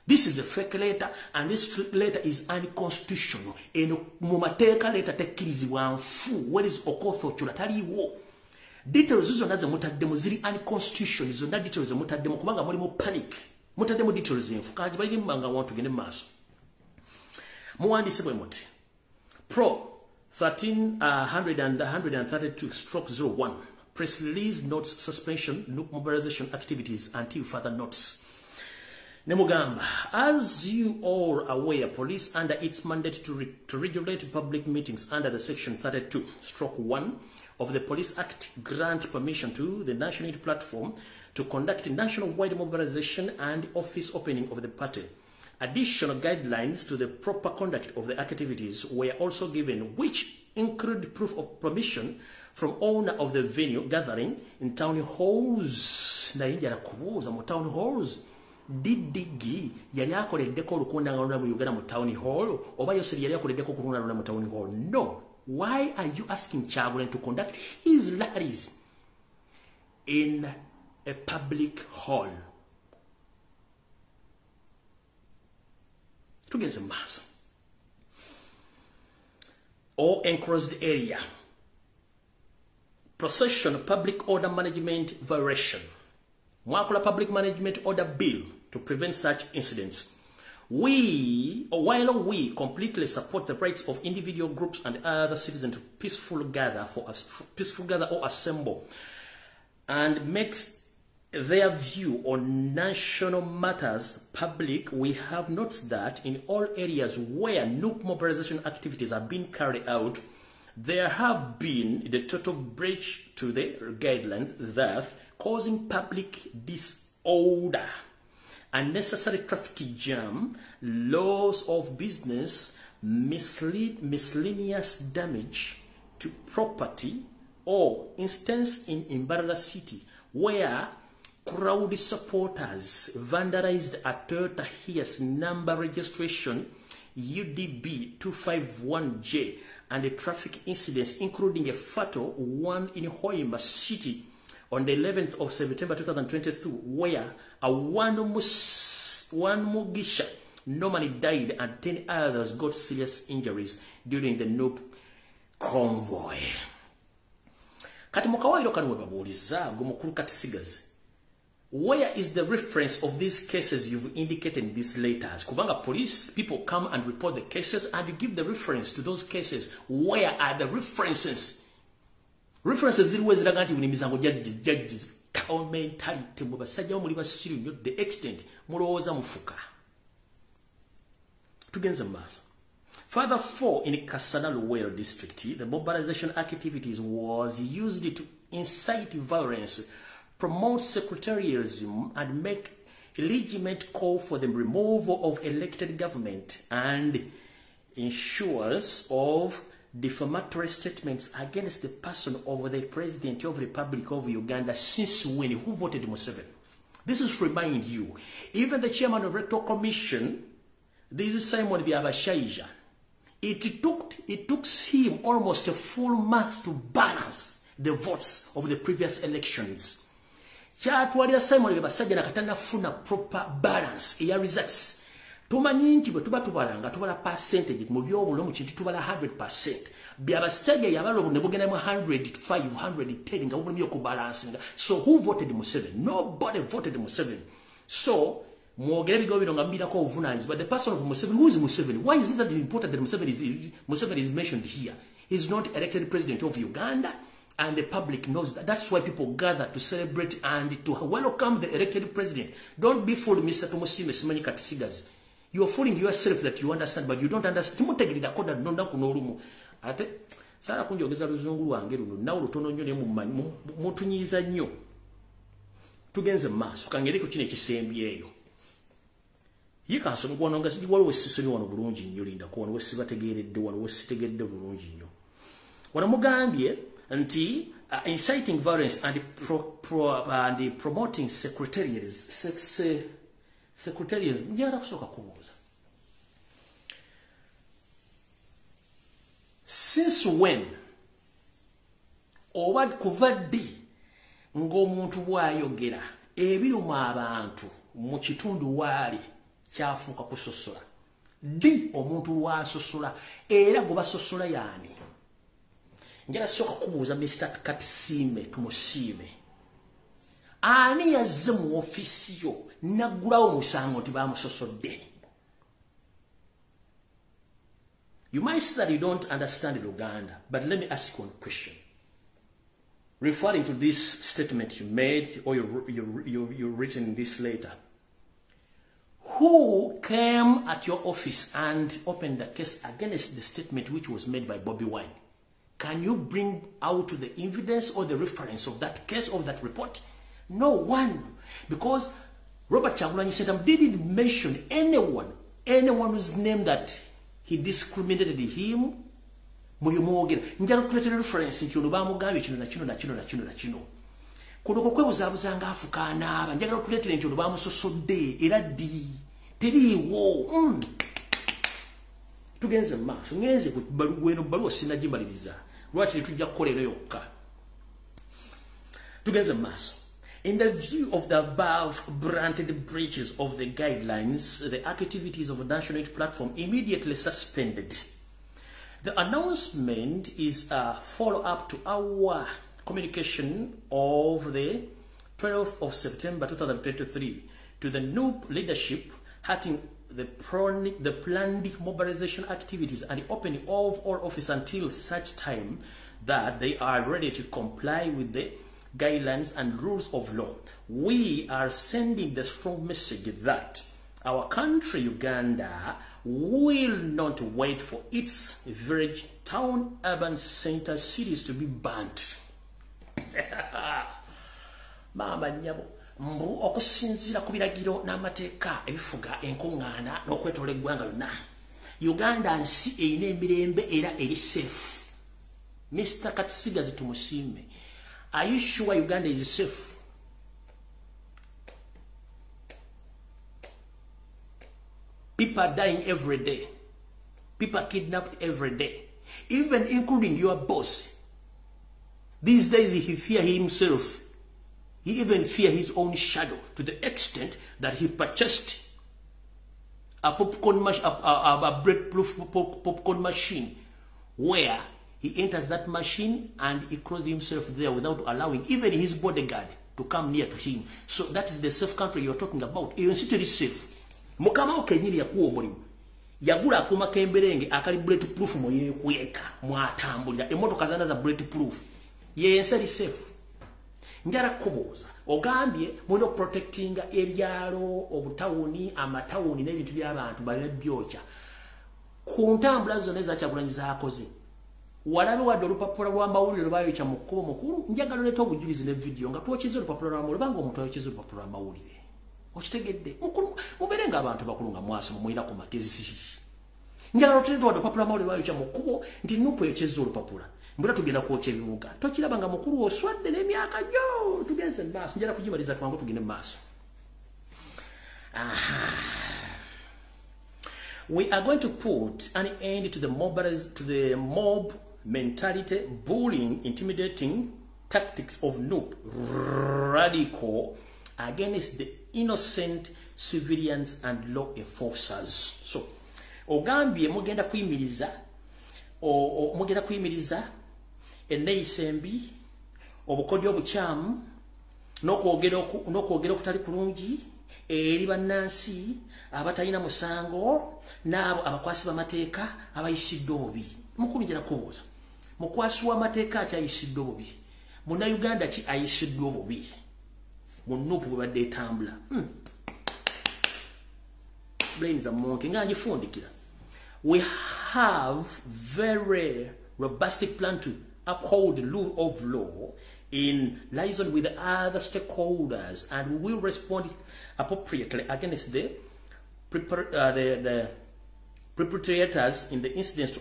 This is a fake letter, and this letter is unconstitutional. Eno mu mateeka letter tekkirizibwa nfu. Where is Okotho Chula taliwo? Details zonna ze mutaddemu ziri unconstitutional. Zonna details ze mutaddemu kubanga mulimu panic. Mutaddemu details enfu. Kanji bayiri mbanga want to gende maaso. Muwandiise bwe muti. Pro 1332/01. Press release notes suspension NUP mobilization activities until further notice. Nemugamba, as you all are aware, police under its mandate to regulate public meetings under the section 32/1 of the Police Act grant permission to the National Unity Platform to conduct national-wide mobilization and office opening of the party. Additional guidelines to the proper conduct of the activities were also given, which include proof of permission from owner of the venue gathering in town halls. Nainjala kubuuza mu town halls. Didigi yali akoleddeko olukundanga mu Uganda mu town hall oba Yoseri yali akoleddeko okulunda mu town hall? No. Why are you asking Kyagulanyi to conduct his rallies in a public hall? Tugenze maaso. Or enclosed area. Procession public order management violation. Mwakula public management order bill to prevent such incidents. While we completely support the rights of individual groups and other citizens to peacefully gather or assemble and makes their view on national matters public, we have noticed that in all areas where NUP mobilization activities are being carried out, there have been the total breach to the guidelines, thus causing public disorder, unnecessary traffic jam, loss of business, miscellaneous damage to property, or instance in Imbarara City, where crowd supporters vandalized a Toyota Hiace number registration UDB 251J and the traffic incidents, including a fatal one in Hoima City on the 11th of September 2022, where a one Mugisha normally died and 10 others got serious injuries during the NUP convoy. Kati mukawairo kanwe babuuliza gumukulu katisigazi. Where is the reference of these cases you've indicated in these letters? Kubanga police people come and report the cases and you give the reference to those cases. Where are the references? References ziliwe ziraga nti unimizango judges mentality mu basajja muli basiru nnyo the extent mulowooza mufuka. Tugenze maaso. Further, in Kasana Luwero district, the mobilization activities was used to incite violence, promote sectarianism, and make a legitimate call for the removal of elected government and ensures of defamatory statements against the person of the President of the Republic of Uganda since when who voted Museveni. This is to remind you, even the chairman of the Electoral Commission, this is Simon Abasajja, it took him almost a full month to balance the votes of the previous elections. kyatwalira Simon Abasajja nakatana funa proper balance eya results. Tumanyi nti bwe tuba tubalanga tubala percentage mu by'obulo mu kintu tubala 100%. Byabasajja yabalo ne bugenda mu 105 110 nga buli ku balance. So who voted Museveni? Nobody voted Museveni. So mwogere bigo nga mbira ko ovunanzi, but the person of Museveni, who is Museveni? Why is it that important that Museveni is mentioned here? He's not elected president of Uganda, and the public knows that. That's why people gather to celebrate and to welcome the elected president. Don't be fooled, Mr. Tomosime Simanyi Katisigazi. You're fooling yourself that you understand, but you don't understand. Timotegirira koda nonda kunolumu. Ate sara kunjogeza luzungu lwange luno nawo lutono nnyo ne mutunyiza nnyo. Tugenze maaso kangereko kino ekisembyeyo. Yikaso ngwana nga sidi waliwo sisoni wano bulungi nnyo linda ko wano wesibategeredde wano wesitegedde bulungi nnyo. Wana mugambye nti inciting violence and promoting secretarianism njagala kusooka kubuuza. Since when oba kuva ddi ng'omuntu bw'ayogera ebiruma abantu mu kitundu waali kyafuuka kusosola? Ddi omuntu lwasosola era gwe basosola yaani? Njala soka kubuuza Mr. Katisime tumusiime. Ani yazze mu ofisi yo naggulawo musango nti bamusosodde? You might say that you don't understand Uganda, but let me ask you one question. Referring to this statement you made or you written in this letter, who came at your office and opened the case against the statement which was made by Bobby Wine? Can you bring out the evidence or the reference of that case, of that report? No one. Because Robert Chagulanyi said, didn't mention anyone whose name that he discriminated him. Muyumogera. Njalo tuletera reference nti ono bamugambye kino na kino na kino na kino na kino. Kuno kwebuzabuzanga afukaana aba njagala tuletera nti ono bamusosodde era ddi teriiwo. Tugenze maaso ngenze ku baluweno baluwa sinnagimaliriza lwaki tujja kukolera yokka. Tugenze maaso. In the view of the above branded breaches of the guidelines, the activities of the National Unity Platform immediately suspended. The announcement is a follow-up to our communication of the 12th of September 2023 to the new leadership, having the planned mobilization activities and the opening of all offices until such time that they are ready to comply with the guidelines and rules of law. We are sending the strong message that our country, Uganda, will not wait for its village, town, urban center, cities to be burnt. Mama nyabo, mbu okusinzira ku biragiro n'amateeka ebifuga enkuŋŋaana n'okwetoola eggwanga lyonna, Uganda nsi erina emirembe era eri safe. Mr. Katisigazi tumusiime. Are you sure Uganda is safe? People are dying every day. People are kidnapped every day. Even including your boss. These days he fears himself. He even fears his own shadow to the extent that he purchased a popcorn machine, a bread-proof popcorn machine, where he enters that machine and he closes himself there without allowing even his bodyguard to come near to him. So that is the safe country you're talking about. You're still safe. Mukama okenyiri yakuwa omulimu. Yagula akuma kemberenge akali bulletproof mu yekweka mwatambulira emotoka zanda za bulletproof. Ye enseri safe. Njara kubuuza ogambye muno protecting ebyalo obutawuni amatawuni n'ebintu by'abantu balina byokya. Ku ntambula zonna ezakyagulanyi zaakoze. Walabe wadde olupapula lw'amawulire lwayokya mu kkubo mukulu, njagala oleeta obujulizi ne video nga twokyeza olupapula lw'amawulire banga omuntu ayokyeza olupapula lw'amawulire. Okitegedde mubere nga abantu bakulu nga mwasoma mulina ku magezi. Njagala otuleeta wadde olupapula lw'amawulire lwayokya mu kkubo nti Nuupu yokyeza olupapula. Mbula tugenda kwokya ebibuga. Tokiraba nga mukulu oswadde n'emyaka gyo. Tugenze mu maaso. Njagala kugimaliza twangu tugende mu maaso. We are going to put an end to the mob mentality, bullying, intimidating tactics of NUP radical against the innocent civilians and law enforcers. So, Ogambye mugenda kuyimiriza enneeyisa embi, obukodyo obukyamu, n'okwogera okutali kulungi eri bannansi abatalina musango n'abo abakwasi b'amateeka abayisiddwa obubi. Mukulu njala kubuuza, mukwasi w'amateeka akyayisiddwa obubi, munnayuganda ki ayisiddwa obubi mu NUP bwe badde etambula? Brains are monkey nga ngifundikira. We have very robust plan to uphold the rule of law in liaison with the other stakeholders, and we will respond appropriately against the perpetrators in the incitement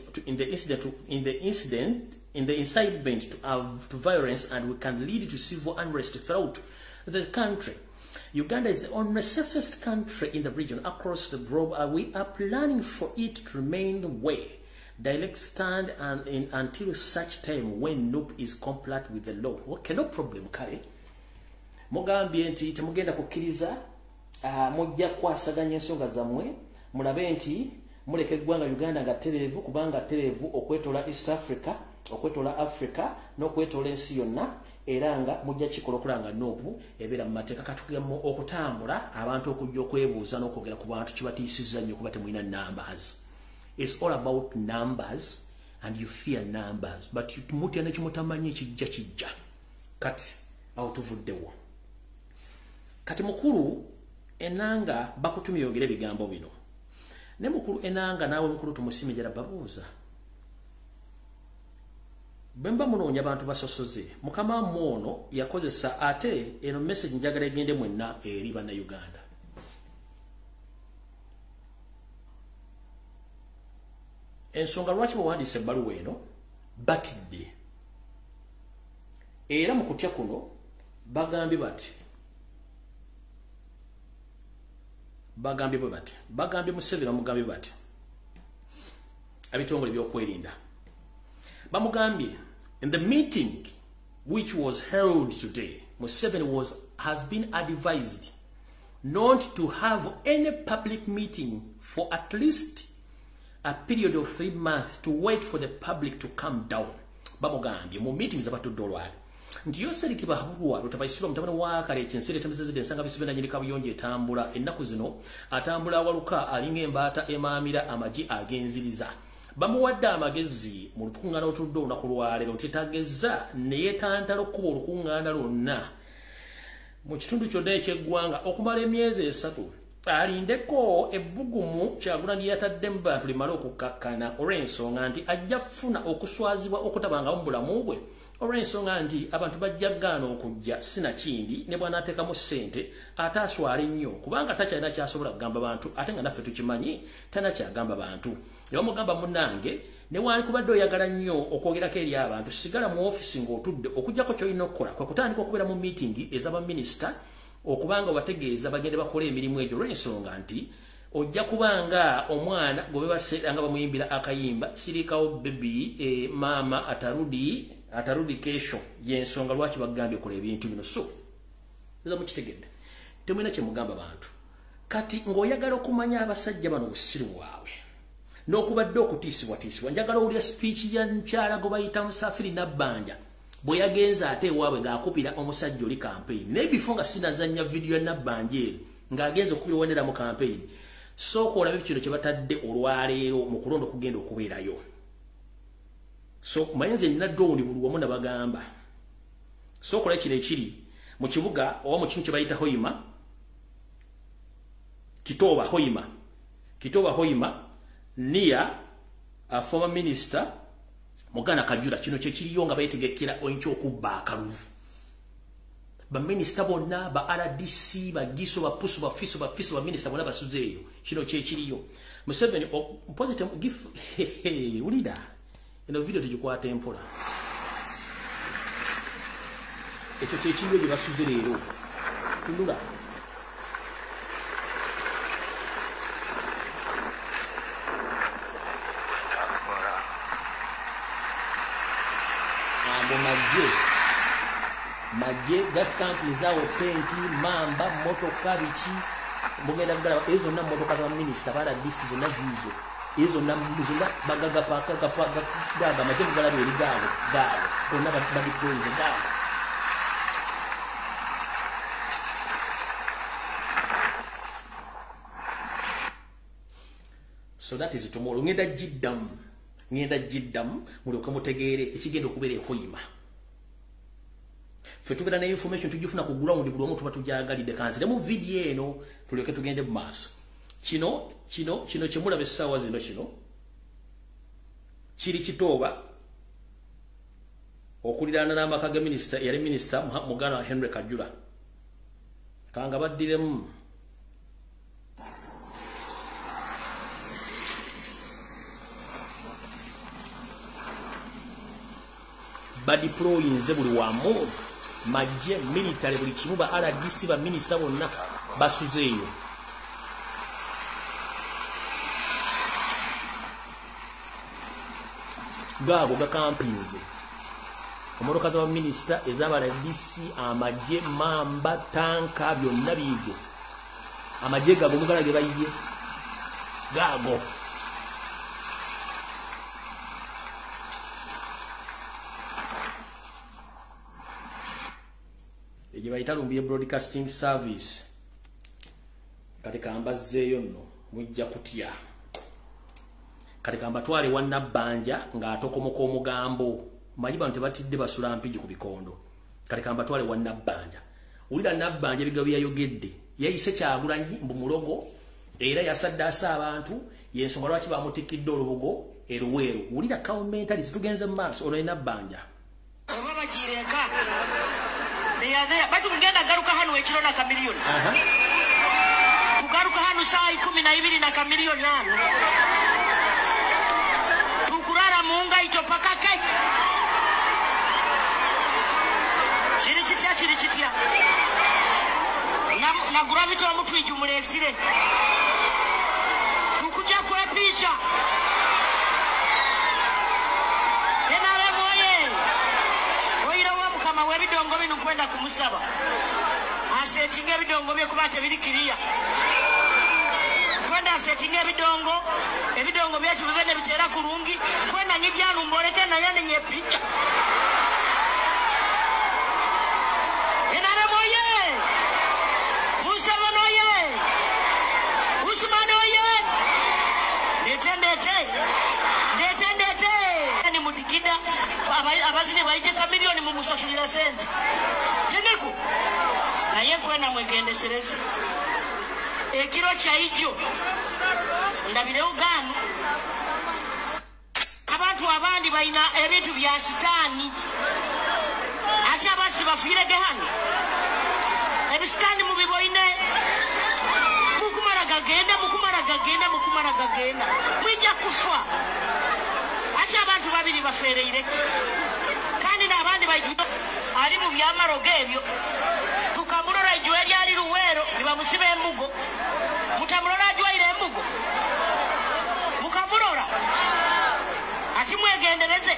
to violence, and we can lead to civil unrest throughout the country. Uganda is the only safest country in the region across the globe, and we are planning for it to remain the way. Direct stand until such time when NUP is compliant with the law. Okay, no problem, kale. Mugambye nti temugenda kukkiriza mujja kwasaganya ensonga zammwe, mulabe nti muleke eggwanga Uganda nga ttereevu, kubanga ttereevu okwetola East Africa, okwetola Africa, n'okwetola ensi yonna, era nga mujja kikola okulanga NUP ebeera mu mateeka. Katugemu okutambula abantu okujja okwebuuza n'okwogera ku bantu kibatiisizza nnyo kuba temulina numbers. It's all about numbers, and you fear numbers. But you mutya nekimutamanyi kijja. Kati awo tuvuddewo. Kati mukulu enanga bakutumye yogere bigambo bino. Ne mukulu enanga naawe mukulu tumusimijala babuuza. Bemba munoonya abantu basosoze. Mukama mwono yakozesa ate eno message njagala egende mwenna eri bannayuganda. Ensonga lwaki bawandiise ebbaluwa eno batidde. Era mu kutya kuno bagambye bati. Bagambye Museveni bamugambye bati. Ebitongole by'okwerinda. Bamugambye, in the meeting which was held today, Museveni has been advised not to have any public meeting for at least a period of 3 months to wait for the public to come down. Bamugambye mu meetings abatudde olwali nti yoseriki bahabulwa lutabayisirwa mutabana wa kale kyensere temezezede ensanga bisibena nyirika buyonje etambula ennaku zino atambula awaluka alinga embaata emaamira amaji agenziriza. Bamuwadde amagezi mu lukungaana olutudde olunaku lwaleero nti tagezza ne yeetantala okuba olukungaana lwonna mu kitundu kyonna eky'eggwanga okumala emyezi 3. Alindeko ebbugumu Kyagulanyi yataddemu bantu limale okukkakkana olw'ensonga nti ajja funa okuswazibwa okutabanga mu bulamu bwe, olw'ensonga nti abantu bajja gaana okujja sinakindi ne bw'anaateekamu ssente ate aswale nnyo kubanga takyalina kyasobola kugamba bantu ate nga naffe tukimanyi tanakyagamba bantu. Ne bamugamba munnange newaali kubadde oyagala nnyo okwogerako eri abantu sigala mu ofisi ng'otudde okuggyako ky'olina okukola kwe kutandika okubeera mu miitingi ez'abaminisita okubanga wategeeza bagende bakola emirimu egyo olw'ensonga nti ojja kubanga omwana gwe baseera nga bamuyimbira akayimba sirikawo bebi maama atarudi kesho y'ensonga lwaki bagambye okola ebintu bino. So eza mukitegedde temulina kye mugamba bantu. Kati ng'oyagala okumanya abasajja bano busiru bwabwe n'okubadde okutiisibwatiisibwa, njagala owulira speech ya mukyala gwe bayita Musafiri Nabbanja bwe yagenza ate ewaabwe ng'akupira omusajja oli campaign. Naye before nga sinazannya video ya Nabbanja eri ng'agenza okupira owenera mu campaign, sooka olabe kino kye batadde olwaleero mu kulonda okugenda okubeerayo. So mayenze nina drone buli wamu nabagamba sooka olabe kino ekiri mu kibuga oba mu kimu kye bayita Hoima Kitoba Hoima near a former minister Mugana Kajura. Kino kyekiriyo nga bayetegekera oyinkyo okubba akalulu. Baminisita bonna ba RDC bagiso bapusu bafiso baminisita bonna basuzeeyo. Kino kyekiriyo. Museveni positive give ulida eno video tugikwata empola. Ekyo kyekiriyo gye basuze leero. Tunula. maje ga company zaawo penti mamba motoka biki mugenda kugala ezo na motoka za minister bala disi zonna zizo ezo na bagaga paka gaga maje kugala beri gago konna badi poise gago. So that is tomorrow. Ngenda jiddam mulyoke mutegeere ekigenda okubeera ehoyima. Ffe tubeera ne information tugifuna ku ground buli omu tuba tujagalidde kanzire mu video eno tulyoke tugende mu maaso. Kino kyemulaba essaawa zino kino kiri kitooba okuliraana n'amaka ga minisita eyali minisita Muganda Henry Kajula kanga baddiremu badiployinze buli wamu maje military buli kimu ba RDC ba minister bonna basuzeeyo. Gaabo ga campings omoroka za minister ezaba RDC amaje mamba tanka byonna bigo amaje gaabo mugala ge bayiye gaabo. Ejibaita Lumbuye Broadcasting Service katika ambazeeyo nno mujja kutya katika ambatwale wannabanja ng'atokomoka omugambo manyi bantu tebatidde basula mpigi ku bikondo katika ambatwale wannabanja ulira nabbanja ebigabo byayogedde yayise Kyagulanyi mbu mulogo era yasaddaasa abantu yensonga lwaki bamutikidde olubugo eruweeru ulira commentary tugenze mu maaso ono nabbanja batu mgenda garuka hanu wechiro na kamilioni. Kugaruka hanu saa 12 na kamilioni hanu. Tukurara muunga itopaka kai. Chiri chitia. Na gravito wa mtu ijumulesire. Tukuja kwa picha. Enare moye. Kama webidongo bino kwenda kumusaba asetinga ebidongo bye kubate birikiriya kwenda asetinga ebidongo byetu bibene bitera kurungi kwenda nyibyanu mborete na yane nyepicha enare moye musaba noye usmano ye netendete ni mutikida abazini baite kamilioni mu musasulira sente teneko naye kwena mwegendeserezi ekiro kyaijo ndabire ugano abantu abandi baina ebintu bya Sitani ati abantu bafiire gehani ebisitani mu biboine mukumara gagenda mwija kufa ati abantu babiri bafeereire kandi n'abandi bayijudo ali mu byamarogo ebyo tukamulora ijwe lyali luweero nibamusiba embugo mutamulora ajwaire embugo mukamulora ati mwegendereze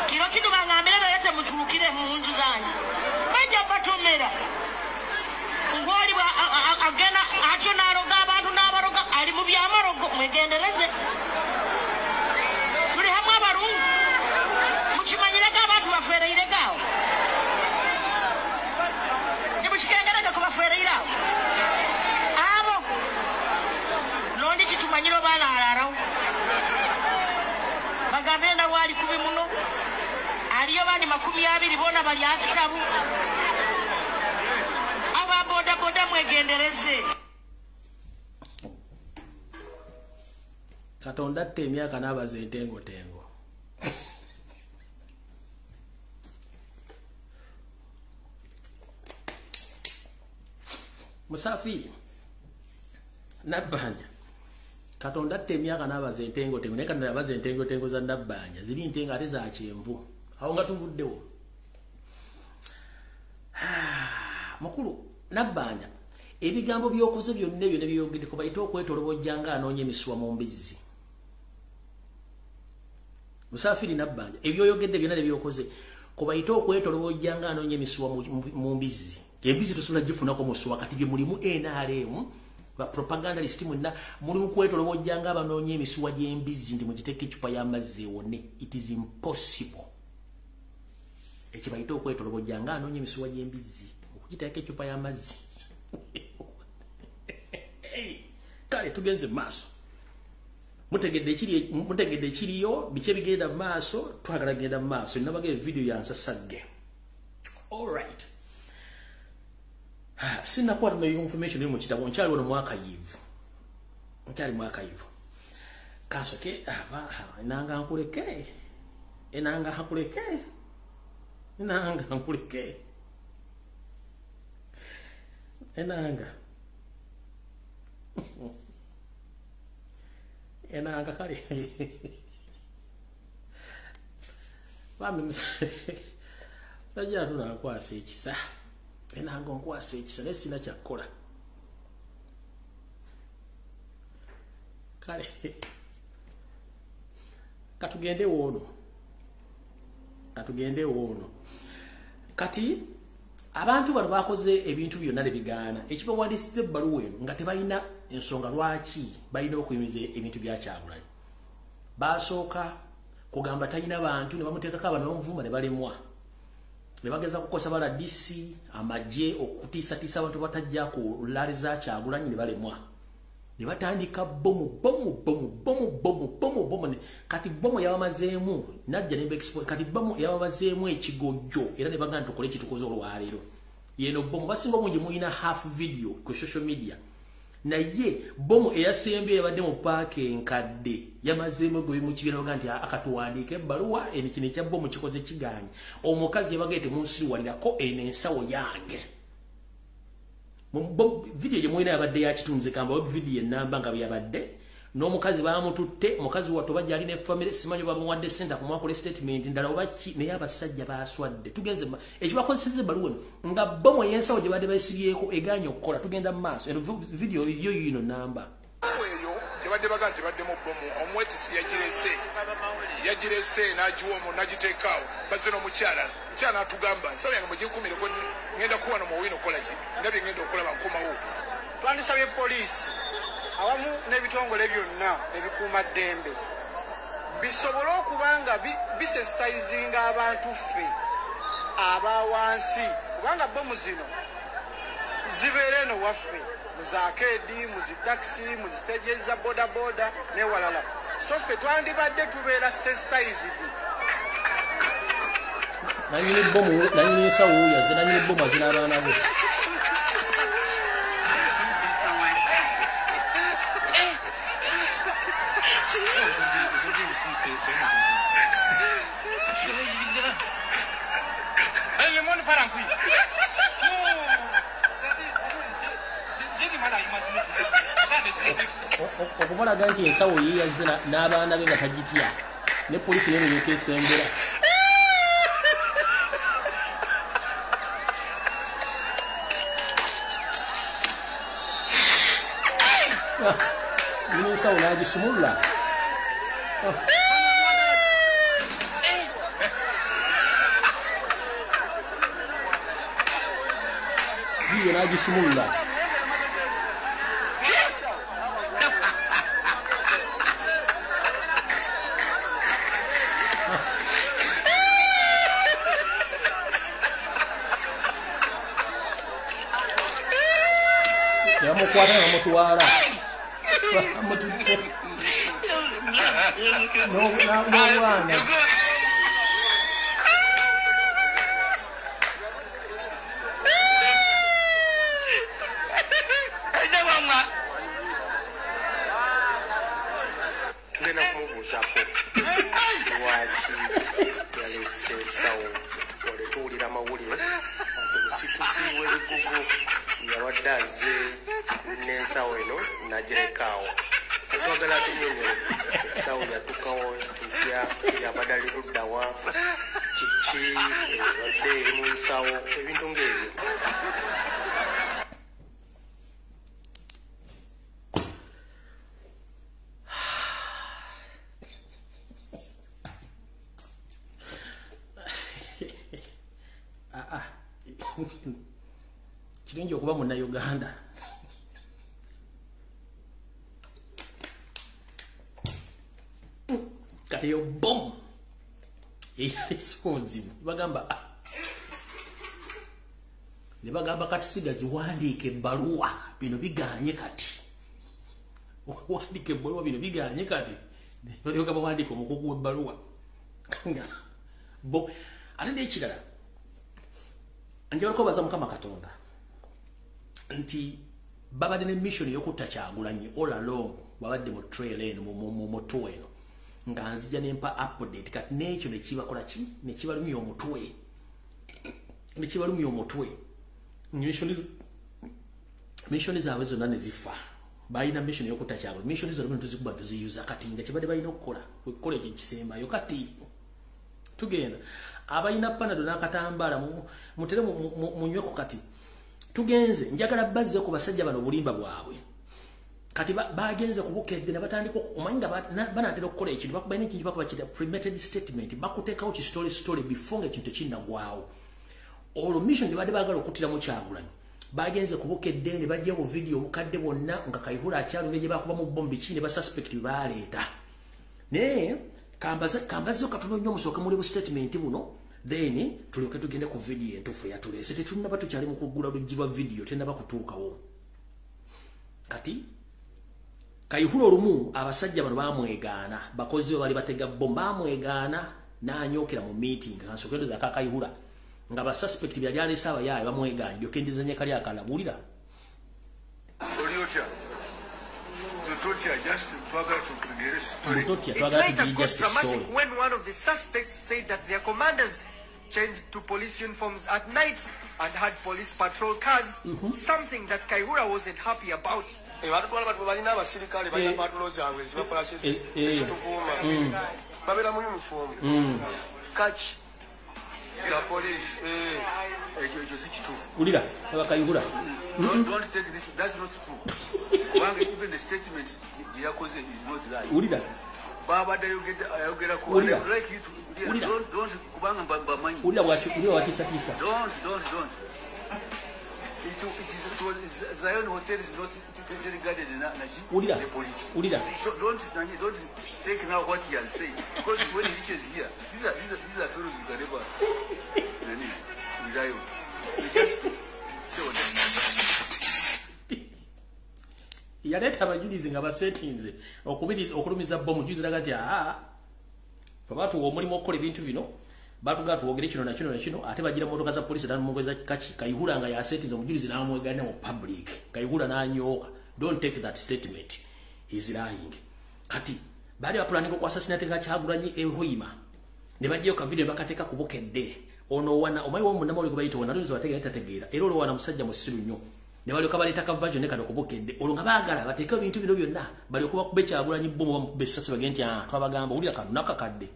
kiro kino bangambira yete mutulukire mu nju zanyu bajja batomera ngoli agena atyo naroga abantu n'abaroga ali mu byamarogo mwegendereze chimanyiraga abantu bafeereire gawo nibuchikengeraga kubafeereira abo nondi chitumanyiro balararawo bagambenda wali kubi muno aliyo bani 20 bona bali akitabu aba boda mwegendereze Katonda atte emyaka n'abaza entengo Musafiri nabbanja Katonda atte emyaka n'abaza entengo naye Katonda yabaza entengo za nabbanja ziri ntengo ate za kyenvu awo nga tuvuddewo mukulu nabbanja ebigambo byokoze byonna ebyo ne byogedde ko bayita okwetolobojjanga anoonya emisuwa mu mbizzi Musafiri nabbanja ebyoyogedde byonna ne byokoze kubayita okwetolobojjanga anoonya emisuwa mu mbizi. Embizi tosobola gifunako musuwa kati bye mulimu NRM ba propagandalist mwenna mulimu kwetolobojjanga abanoonya emisuwa gy'embizi ndi mugiteeka ecupa y'amazzi ewone. It is impossible. Ekibayita okwetolobojjanga anoonya emisuwa gy'embizi okugiteeka ecupa y'amazzi. Kale tugenze maaso. Mutegedde kiriyo bice bigenda maaso twagala genda maaso nabage video ya nsasagge. All right. Sina kwa no information ni mu kitabo nkyali ono mwaka yivu. Nkyali mwaka yivu. Kaso ke enanga nkuleke. Enanga hakuleke. Enanga nkuleke. Enanga. Enanga kali. Bambi Najja tuna kwasa ekisa. Enanga nkwasa ekisa nesina kyakola. Kale. Katugende wono. Kati abantu bano bakoze ebintu byonna lebigaana. Ekibawandiisiza ebbaluwa eno nga tebalina ensonga lwaki balina okuyimiza ebintu bya Kyagulanyi. Basooka kugamba talina bantu ne bamuteekako abantu bamuvuma ne balemwa. Ne bageza kukosa bala DC amagye okutiisatiisa abantu batajja ku laali za Kyagulanyi ne balemwa. Ne batandika bomu. Kati bomu yabamazeemu najja ne export kati bomu yabamazeemu ekigojjo era ne baganda tukole kitukoze olwaliro. Yeno bomu basinga mungi muina half video ku social media. Naye bomu eyasembye yabadde mu park enkadde yamazeemu gwe mu kibira bagandi akatuwandiika ebbaluwa enikine kya bomu kikoze kiganyi. Omukazi yabagete munsiri walirako enensawo yange. Video ye mwina yabadde ya kitunze kamba video enamba nga byabadde n'omukazi bamututte mukazi watto bajja ali ne family simanyo bamuwadde center ku mwakole statement ndala obaki ne Abasajja baswadde tugenze ekibakozeseze baluwe nga bomo yensawo gye badde bayisibyeko eganya okukola tugenda mu maaso video yo yino namba eyo tebadde bagante badde mu bomo omwetisi yagirese nagiwomo nagiteekaawo bazze n'omukyala atugamba nsaba yange muginkumire ko ngenda kuba no muwino kolaki ndabye ngenda okulaba nkomawo twandisabye poliisi awamu n'ebitongole byonna ebikuuma ddembe bisobole okubanga bisensitizinga abantu ffe abawansi kubanga bomu zino zibeere eno waffe muzakeedi muzitakisi muzistegeza bodaboda newalala so ffe twandibadde tubeera sensitized. Nanyini bomu nanyini sawuya zinanyini bomu azinabaana bo. Okubola ganti ensawo yiyazina n'abaana be nga tagitya ne poliisi n'ebireeka esembera. Ini ensawo n'agisumulula. Yiyo n'agisumulula. Yamukwata n'amutwala. Amututte. N'obwana. Tugenda kumubuuzako lwaki yalese ensawo wale tuwulira amawulire omusituzi w'ebigugu yabadde azze n'ensawo eno nagirekaawo twagala tunyonyole ensawo yatukawo tutya yabadde ali luddawa kiki ebadde eri mu nsawo ebintu ng'ebyo. Kirungi okuba munna Uganda. Kati yo bom. Responsive. Bagamba kati sigazi wandike ebbaluwa bino biganye kati. Wandike ebbaluwa bino biganye kati. Baliyoka bawandike omukugu w'ebbaluwa. Bo ate n'ekirala. Njagala kubaza Mukama Katonda nti babadde ne mission y'okutta Kyagulanyi all along babadde mu trail eno mu tour eno nga nzija nempa update kati n'ekyo ne kibakola ki ne kibalumya omutwe mission zaabwe zonna ne zifa balina mission y'okutta Kyagulanyi mission zonna tuzikuba tuziyuza kati nga kibadde balina okukola ekyo kisembayo kati tugenda abayina panado n'akatambaala mutere munyweko kati tugenze njagala bazze ku basajja bano obulimba bwabwe kati bagenze ku Bukedde ne batandika okumanya banatera okukola ekintu bakubaina ekintu bakuba kita premeditated statement bakuteekawo ki story before nga ekintu tekinnagwawo olwo mission gye badde baagala okuttiramu Kyagulanyi bagenze ku Bukedde ne bajja ku video obukadde bwonna nga Kayihura akyalumye gye bakuba mu bombi ki ne basuspect baleeta naye kambazo katono nnyo musooke muli bu statement buno then tulyoke tugende ku video entufu yatulese tetunaba tukyali mu kugula luggi lwa video tennaba kutuukawo kati Kayihura olumu abasajja bano bamwegaana bakozi bali batega bomba bamwegaana n'anyookera mu meeting kansookereza ka Kayihura nga basuspect byali alesa abayaaye bamwegaanye lyoke ndizanya kali akala bulira when one of the suspects said that their commanders changed to police uniforms at night and had police patrol cars, something that Kayihura wasn't happy about. Catch the police. Don't take this. That's not true. Even the statement is not that. Baba, you get like you. Don't. It was Zion Hotel is not regarded in the police. So don't take now what he has said, because when he reaches here, these are fellows you can never. You just show them. Yaleta abajulizi nga basetinze okulumiza bomu juziraga ati fabatu omulimu okukola ebintu bino batuga tuwogere kino na kino ate bagira motoka za police dan mugweza kachi Kayihura nga yasetinze omujulizi n'amwegana mu public Kayihura n'anyooka don't take that statement he's lying kati bali bapulaninga ku assassinate ka Kyagulanyi ehoima ne bagiyo ka video bakateka ku Bukedde ono wana omayi wo munama oli kubayita wana luzo wategera tategeera era olwo wana musajja musiru nnyo ne bali okabaleta ka version ne kano ku Bukedde olwo nga baagala bateeka ebintu bino byonna bali okuba ku Kyagulanyi bomu bessasi bagenti twabagamba ulira kanu nakakadde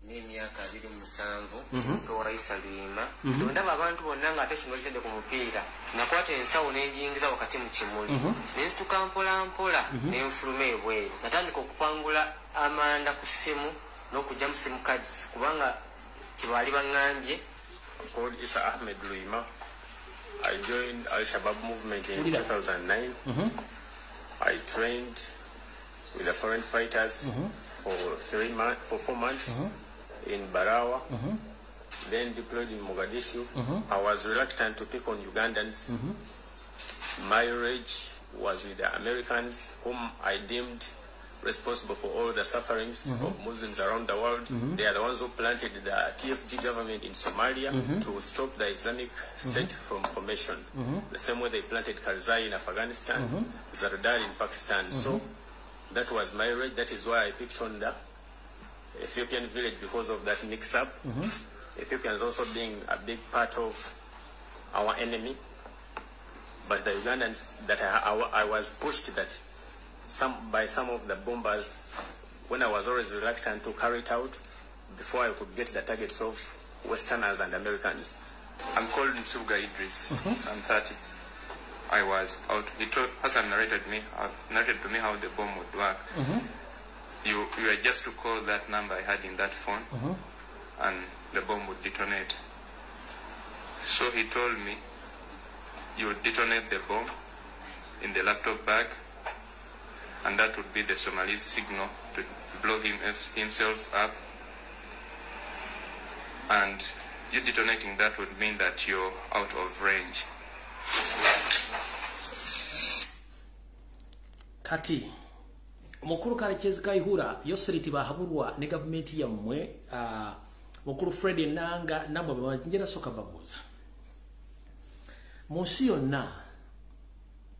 n'emyaka 27 to Raisa Lwima ndaba abantu bonna nga tekinolisede ku mupiira nakwata ensawo n'enjingiza wakati mu kimuli n'ensituka mpola n'enfuluma ebweru natandika okupangula amanda ku ssimu n'okujja mu sim cards kubanga kibaali baŋŋambye. Called Isa Ahmed Lwima. I joined Al-Shabaab movement in 2009. I trained with the foreign fighters for 4 months in Barawa, then deployed in Mogadishu. I was reluctant to pick on Ugandans. My rage was with the Americans, whom I deemed responsible for all the sufferings of Muslims around the world. They are the ones who planted the TFG government in Somalia to stop the Islamic State from formation. The same way they planted Karzai in Afghanistan, Zardar in Pakistan. So that was my rage. That is why I picked on the Ethiopian village because of that mix-up. Ethiopians also being a big part of our enemy. But the Ugandans that I was pushed that by some of the bombers when I was always reluctant to carry it out before I could get the targets of Westerners and Americans. I'm called Nsuga Idris. I'm 30. I was out. Hassan narrated to me how the bomb would work. You were just to call that number I had in that phone, and the bomb would detonate. So he told me, you detonate the bomb in the laptop bag, and that would be the Somali's signal to blow himself up. And you detonating that would mean that you're out of range. Kati mukuru Kalekezi Kaihura yoseriti bahabulwa ne government yammwe mukuru Fred Nanga namwe bamanjira soka babuza munsi yonna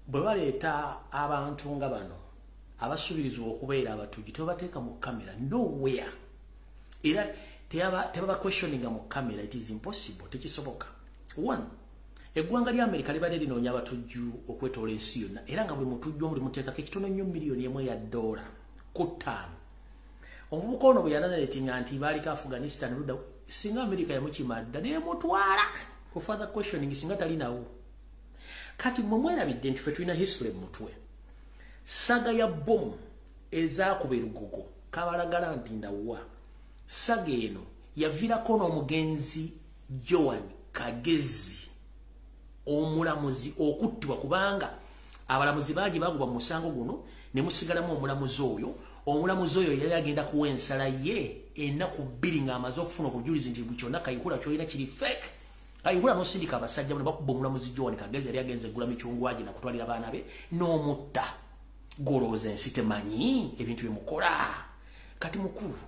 bwe baleeta abantu nga bano abasubirizwa okubeera abatugi tebateeka mu kamera nowhere era tebaba questioning mu kamera. It is impossible, tekisoboka. One, eggwanga lya America libadde linoonya abatujju okwetoola ensi yonna era nga bwe mutujju omuli muteekako ekitono nnyo miliyoni emu ya $1 ku ttaano. Omuvubuka ono bwe yanaleetinga nti baaliko Afghanistan ludda singa America yamukimadda n'emutwala for further questioning singa talinawo. Kati mwe mwerabidde nti ffe tulina history mu mutwe. Saga ya bomu ezaakuba erugogo kabalagala nti ndawwa. Saga eno yaviirako n'omugenzi Joan Kagezi omulamuzi okuttibwa kubanga abalamuzi bangi bagubwa mu musango guno ne musigalamu omulamuzi oyo. Omulamuzi oyo yali agenda kuwa ensala ye ennaku 2 ng'amaze okufuna obujulizi nti kyonna Kaihura kyolina kiri fake. Kaihura n'osindika abasajja bano bakubba omulamuzi Joan Kagezi yali agenze gula micungwaji na kutwalira abaana be n'omutta. Golooza ensi temanyi ebintu bye mukola. Kati mukulu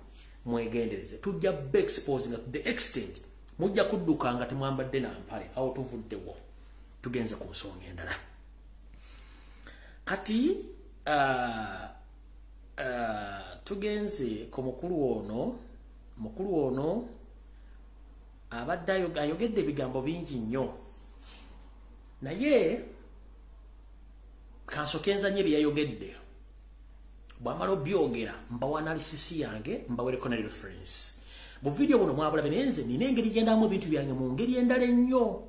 mwegendereze tujja be exposing to the extent mujja kudduka nga temwambadde na mpale awo tuvuddewo tugenze ku nsonga endala. Kati tugenze ku mukulu ono abadde ayogedde ebigambo bingi nnyo naye kansokenzanye bye yayogedde. Bwamala obyogera mbawa analysis yange mbawereko ne reference. Bu video buno mwabula benenze nina engeri gyendamu ebintu byange mu ngeri endala ennyo.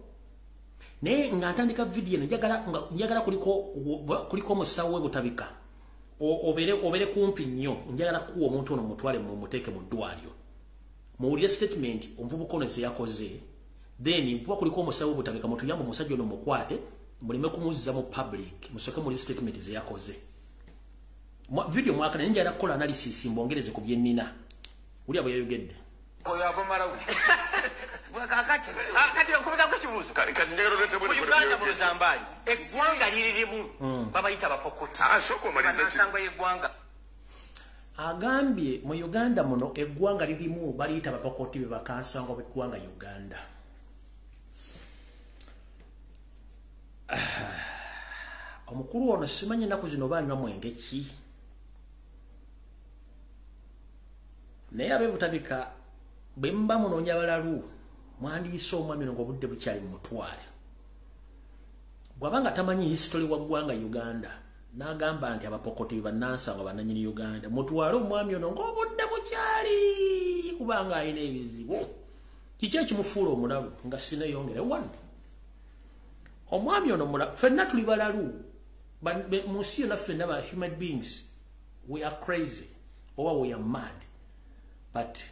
Naye nga ntandika video njagala kuliko omusawo webutabika. Obere kumpi nnyo njagala kuwa omuntu ono mutwale mu muteeke mu ddwaliro. Muwulire statement omuvubuka ono yakoze. Then bwa kuliko omusawo webutabika mutuyambe omusajja ono mukwate muleme kumuzza mu public musoke muri statement ze yakoze. Video mwakana njagala kukola analysis mbongereze ku bye nnina. Uli abo yayogedde. Oyo avamalawo. Kati okubuza ku kibuuzo. Kati njagala olete bwe Uganda mu Zambali. Eggwanga liririmu babayita bapokoti. Soko maliza nsangwa y'eggwanga. Agambye mu Uganda muno eggwanga lirimu baliyita bapokoti be bakansangwa b'eggwanga Uganda. Omukulu ono simanyi ennaku zino banywa mwenge ki. Naye abeebutabika bwe mba munoonya balalu mwandiise omwami ono ng'obudde bukyali mu mutwale. Bw'abanga tamanyi history wa ggwanga Uganda n'agamba nti abapokoti bannansangwa bannannyini Uganda mutwale omwami ono ng'obudde bukyali kubanga alina ebizibu. Kiki ekimufuula omulalu nga sineyongere one. Omwami ono ffenna tuli balalu mu nsi yonna ffenna ba human beings we are crazy or we are mad. But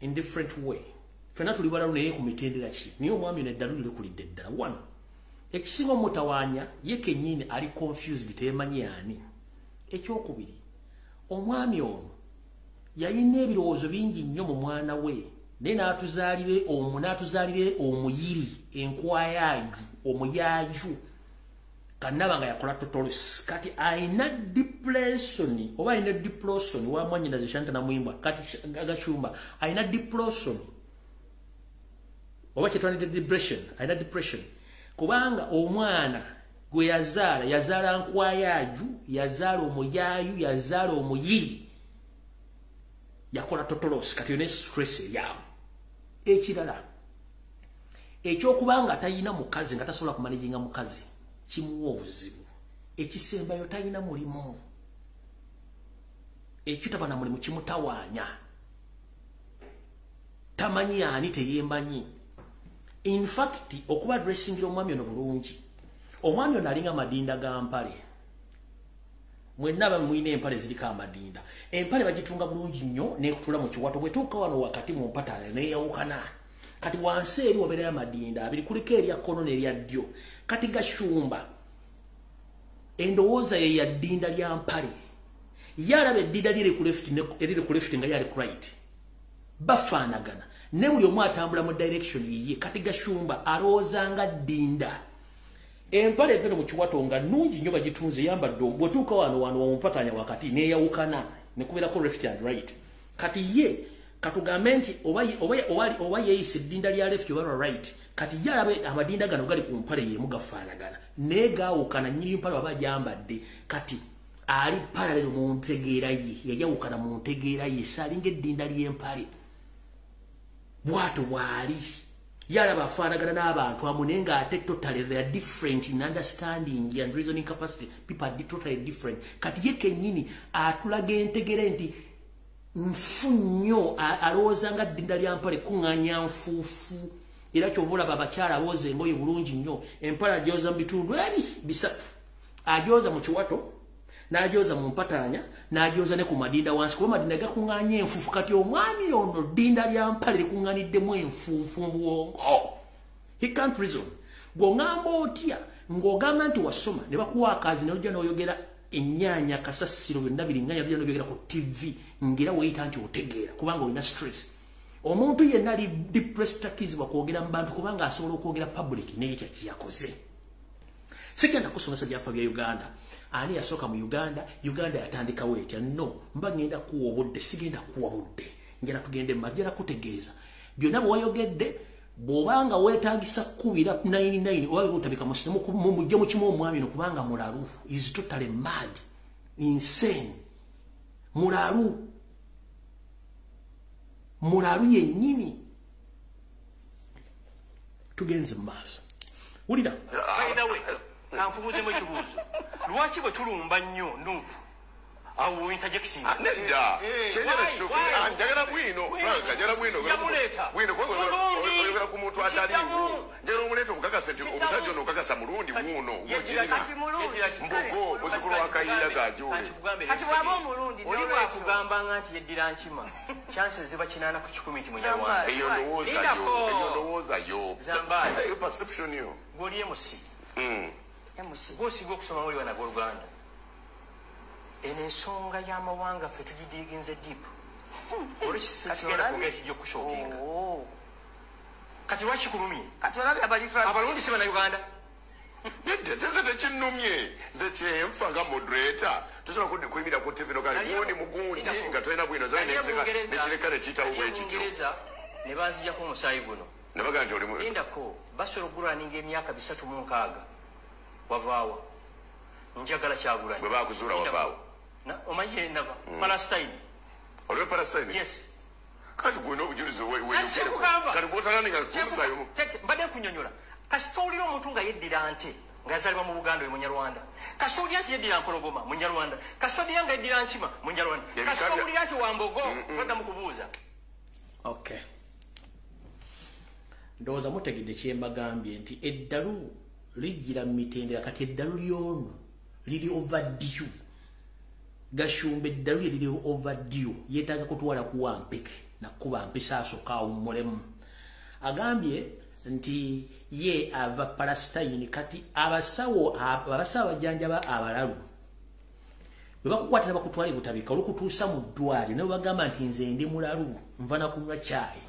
in different way. Fena tuli balalu naye ku mitendera ki. Niyo omwami n'eddalu likulidde ddala. One. Ekisinga omutawaanya ye kennyini ali confused teyemanyi ani. Ekyokubiri. Omwami ono yalina ebirowoozo bingi nnyo mu mwana we. Naye n'atuzaalire omuyiri enkwayaaju omuyaaju. Kanaba nga yakola totolos kati aina depression oba aina depression wa mwanyi na zishanta na muimba kati agachumba aina depression oba chetwani depression aina depression kubanga omwana gwe yazala nkwayaaju yazala omuyayu yazala omuyiri yakola totolos kati yone stress yawo ekirala ekyokubanga tayina mukazi nga tasobola kumanaginga mukazi kimuwa obuzibu ekisembayo talina mulimu ekitaba na mulimu kimutawaanya tamanyi ani teyembanyi. In fact okuba dressingira omwami ono bulungi omwami ono alinga madinda ga mpale mwenna bamwine empale zirika amadinda empale bagitunga bulungi nnyo nekutula mu kiwato bwe tuuka wano wakati mu mpata neyawukana kati wansi eri wabeera amadinda abiri kuliko erya kkono n'erya ddyo kati Gashumba endowooza ye ya ddinda lya mpale yalaba eddinda liri ku left nga yali ku right bafaanagana ne buli omu atambula mu direction yiye kati Gashumba alowooza nga ddinda empale epeno mu kiwato nga nnungi nnyo bagitunze yambadde bw'otuuka wano wamumpatanya wakati neeyawukana ne kubeerako left and right kati ye katugambe nti oba yeeyisa eddinda lya left oba lwa right kati ye alaba amadinda gano gali ku mpale yemu gafaanagana naye gaawukana nnyini mpale waba gyambadde kati ali paralelo mu ntegeera ye yajawukana mu ntegeera ye saalinga eddinda ly'empale bwato bwali yalaba afaanagana n'abantu amu naye ng'ate totally they are different in understanding and reasoning capacity people are totally different kati ye kennyini atulaga entegere nti nfu nnyo alowooza nga ddinda lya mpale kuŋŋaanya nfuufu era kyova olaba abakyala abooza engoye bulungi nnyo empale agyoza mu bitundu ebi bisatu agyoza mu kiwato n'agyoza mu mpataanya n'agyoza ne ku madinda wansi kuba madinda gakuŋŋaanya enfuufu kati omwami ono ddinda lya mpale likuŋŋaaniddemu enfuufu mu bwongo he can't reason gw'oŋŋamba otya ng'ogamba nti wasoma ne bakuwa akazi ne ojja n'oyogera ennyaanya kasasiro byonna biriŋŋanya bijja n'obyogera ku TV ng'era weeyita nti otegeera kubanga olina stress omuntu yenna ali depressed takizibwa kwogera mu bantu kubanga asobola okwogera public n'ekyo kiyakoze sigenda kusomesa byafa bya Uganda ani yasooka mu Uganda yatandikawo etya no mba ngenda kuwa obudde sigenda kuwa budde ngera tugende majjera kutegeeza byonna bwe wayogedde bw'obanga weetaagisa kubira 99 oba otabika mujje mu kimu omwami no kubanga mulalu is totally mad insane mulalu yennyini tugenze mu maaso wulira kankubuuzemu ekibuuzo lwaki bwe tulumba nnyo nuupu awo interjecting nedda njagala bwino oyogera ku muntu ataliiwo njagala omuleeta omukakasa nti omusajja ono okakasa mulundi wuuno mbugo muzzukulu wa kayiira gajule kati bwaba omulundi oli bwakugambanga nti yeddira nkima chances ziba 8 ku 10 nti munyarwanda eyo ndowoozayo zambayo perception yo gwoli emusi gwosiga okusoma muli bana gw'oluganda eno ensonga y'amawanga ffe tugidiiginze diipu olwekisisigenda kwogera ekijja okushookinga kati lwaki kulumye abalundi si bannayuganda nze tekinnumye nze kyenfa nga moderator tosobola kuyimira ku TV nogali mugundi nga tolina bwino nekireka nekiyitawo bwekityo ne banzijjako omusaayi guno nabaga nti olimu lindako basobola okugulaninga emyaka 306 wavaawa njagala Kyagulanyi bwe bakuzuula wavaawa omanyi yenava Palestine olwe Palestine yes kati gwina obujulizi kati bwotalaninga kumusayo mbadde nkunyonyola kasita owulira omuntu nga yeddira nte nga yazaalibwa mu Buganda oyo munyarwanda kasita owulira nti yeddira Mpologoma munyarwanda kasita owulira nga yeddira Nkima munyarwanda kasita owulira nti Wambogo todda mu kubuuza okay ndowooza mutegedde kyembagambye nti eddalu lijjira mu mitendera kati eddalu lyono liri overdue Gashumba eddalu liri overdue yeetaaga kutwala kuwa mpeke nakuba mpisa asooka awummulemu agambye nti ye ava Palestine kati abasawo abajjanjaba abalalu bwe bakukwata ne bakutwala ebutabika olukutuusa mu ddwaliro ne bagamba nti nze ndi mulalu nva na kunywa caayi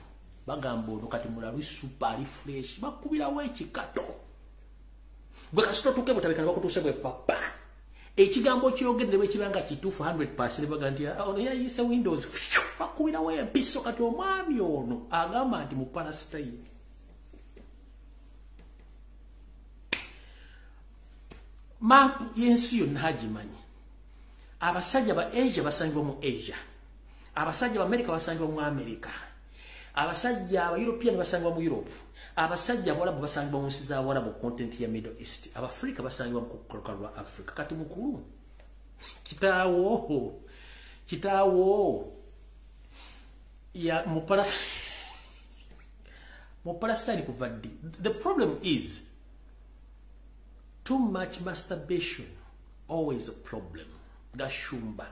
bagamba ono kati mulalu super ali fresh bakubirawo ekikato bwe kasita otuuka ebutabika ne bakutuusa bwe papa ekigambo kyogedde bwe kibanga kituufu 100% baga nti ono yayise windows bakubirawo empiso kati omwami ono agamba nti mu Palestine maapu y'ensi yonna hagimanyi abasajja ba Asia basangibwa mu Asia abasajja ba America basangibwa mu America abasajja aba European basangibwa mu Europe abasajja abawarabu basangibwa mu nsi z'abawarabu content ya Middle East abafrika basangibwa mu kukoloka lwa Africa kati mukulu kitaawo ya mu Palestine kuva ddi. The problem is too much masturbation, always a problem. Gashumba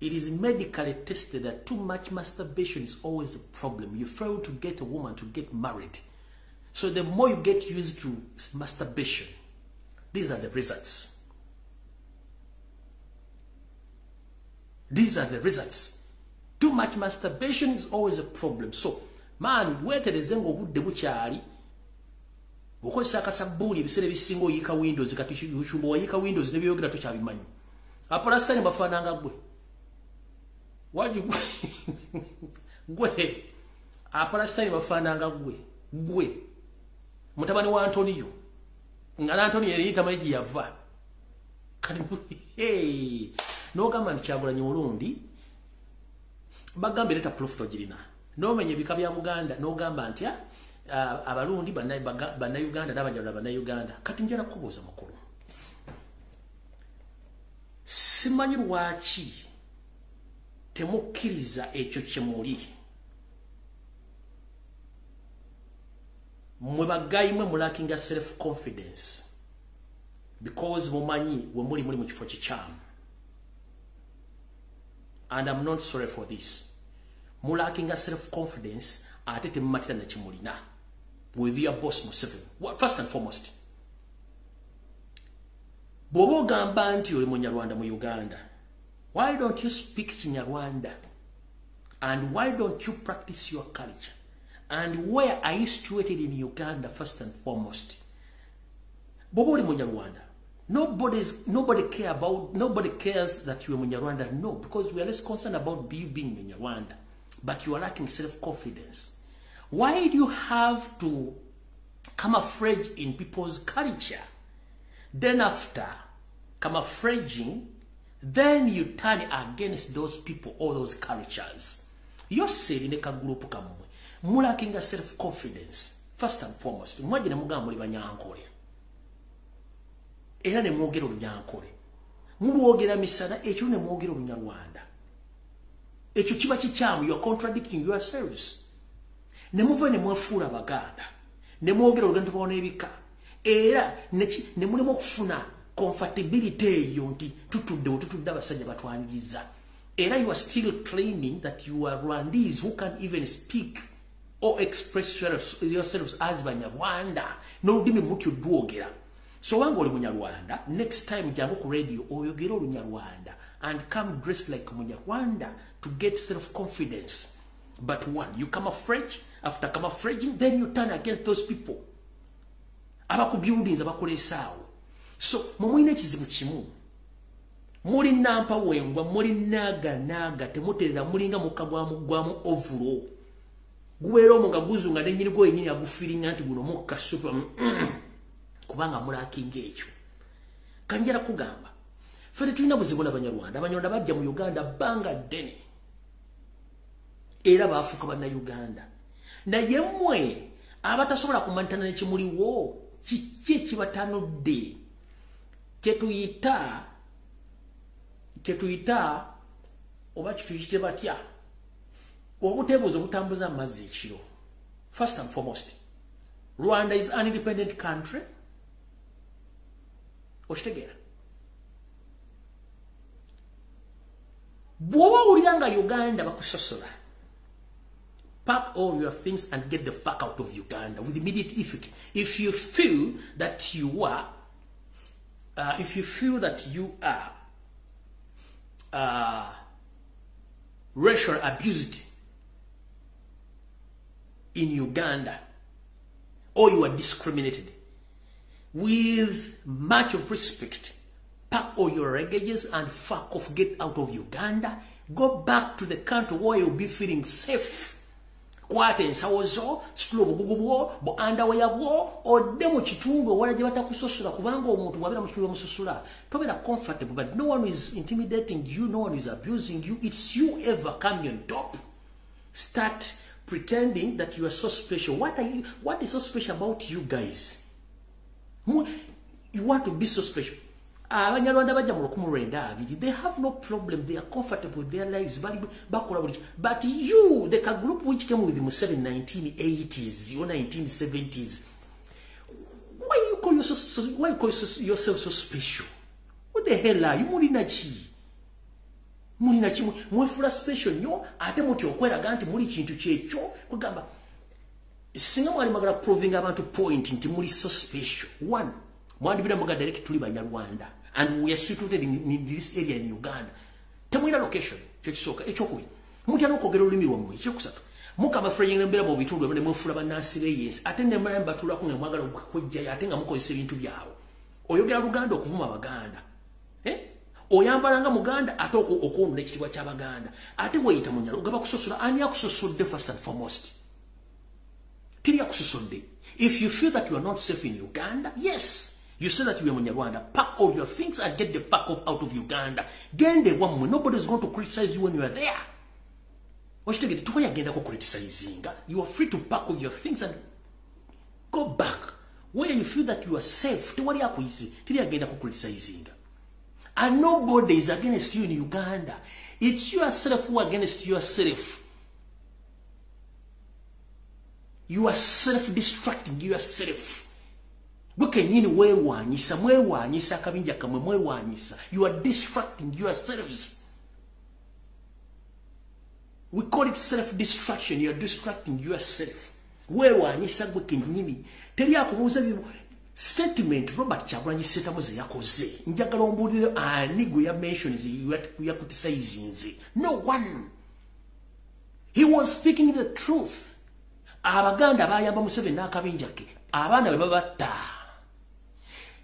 It is medically tested that too much masturbation is always a problem. You fail to get a woman to get married. So the more you get used to masturbation, these are the results. These are the results. Too much masturbation is always a problem. So, man, wait till the zengo good debuchari. Woko saka sabuli bisere bisingo yika windows kati yuchumbo yika windows ne byogera to chabimanyi. Aparasitani bafananga gwe. Waji gwe. Aparasitani bafananga gwe. Gwe. Mutabani wa Antonio. Ngala Antonio yita maji yava. Kati hey. No gamba nchagula nyolundi. Bagambe leta profito jirina. No menye bikabya Uganda no gamba ntya abalundi bana Uganda n'abanyarwanda bana Uganda. Kati njana kubuza makuru. Simanyi lwaki temukkiriza ekyo kyemuli. Mwe bagayimwe mulakinga self confidence because mumanyi we muli mu kifo kikyamu. And I'm not sorry for this. Mulakinga self confidence ate temumatira na kimulina with your boss Museveni. First and foremost, bobo gamba nti oli munyarwanda mu Uganda. Why don't you speak Kinyarwanda? And why don't you practice your culture? And where are you situated in Uganda first and foremost? Bobo oli munyarwanda. Nobody cares that you are Munyarwanda. No, because we are less concerned about you being Munyarwanda. But you are lacking self-confidence. Why do you have to camouflage in people's culture? Then after camouflaging, then you turn against those people or those cultures. You're saying in a group kamwe. Mulakinga self-confidence. First and foremost. Mwajine mugambo li banyankole. Era ne mwogera olunyankole. Muluwogera misana ekyo ne mwogera olunyarwanda. Ekyo kiba kikyamu, you are contradicting yourselves. Ne muve ne mwefuula Baganda. Ne mwogera olugendo lw'ona ebika. Era ne mulimu okufuna comfortability eyo nti tutudde abasajja batwaniriza. Era you are still claiming that you are Rwandese who can't even speak or express yourselves as Banyarwanda. N'olulimi muti olwogera. So wangu oli Munyarwanda, next time jangu ku radio oyogera olunyarwanda and come dressed like Munyarwanda to get self-confidence. But one, you camouflage, after camouflaging, then you turn against those people. Abaku buildings, abakulesaawo. So, mumwine ekizibu kimu. Muli nampa wengwa, muli naga, temuterera mulinga mukagwamu ovulo. Guwera omo nga guzunga nenyini gwe yenyini agufiringa nti guno mukka super. Kubanga mulakinga ekyo. Kanjala kugamba. Fere tulina buzibu n'Abanyarwanda. Abanyarwanda bajja mu Uganda banga ddene. Era baafuuka banna Uganda. Naye mmwe abatasobola kumanyitana n'ekimuliwo kiki ekibatanudde kyetuyita oba kituyite batya obuteebuuzi obutambuza amazzi ekiro. First and foremost, Rwanda is an independent country. Oshtegera. Bwoba uliranga Uganda bakusosola. Pack all your things and get the fuck out of Uganda with immediate effect. If you feel that you are racial abused in Uganda, or you are discriminated, with much of respect, pack all your reggages and fuck off, get out of Uganda, go back to the country where you'll be feeling safe. Kwate nsawozo, slow bugubuo, bo underwear wo, or demo chitungo, wala jibata kusosula, kubango omuntu wabela mchulu musosula. Tobela comfortable, but no one is intimidating you, no one is abusing you. It's you ever coming on top. Start pretending that you are so special. What is so special about you guys? You want to be so special. They have no problem. They are comfortable with their lives. But you, the group which came with Museveni in the 1980s or 1970s, why you call yourself so special? What the hell are you? mulina kimwe mwefula special nnyo ate muti okweraga nti muli kintu kyekyo kugamba singa mwali magala proving abantu point nti muli so special. One, mwandibira mbuga direct tuli Banyarwanda and we are situated in this area in Uganda. Temwina location kyekisooka ekyokubi muti anokwogera olulimi lwammwe ekyokusatu mukama freyinga mbera mu bitundu ebyo mwefula bannansi b'eyensi ate ne mmayamba tulako nga mwagala okujjayo ate nga mukozesa ebintu byabwe oyogera Luganda okuvuma Abaganda oyambalanga Muganda ate okuwonula ekitibwa ky'Abaganda ate weyita munyalo ogaba kusosola ani akusosodde first and foremost tiri akusosodde. If you feel that you are not safe in Uganda, yes, you say that you are Munyarwanda, pack all your things and get the fuck off out of Uganda. Gende wamwe, nobody is going to criticize you when you are there. What you get to agenda ko criticizing? You are free to pack all your things and go back where you feel that you are safe. Tewali akuizi, tiri agenda ko criticizing. And nobody is against you in Uganda. It's yourself who are against yourself. You are self-destructing yourself. You are distracting yourselves. We call it self-destruction. You are distracting yourself. Statement Robert Chagulanyi Setamuze yakoze njagala ombulire ani gwe ya mentions ya criticizing. No one. He was speaking the truth. Abaganda bayamba Museveni n'akabinja ke abaana be babatta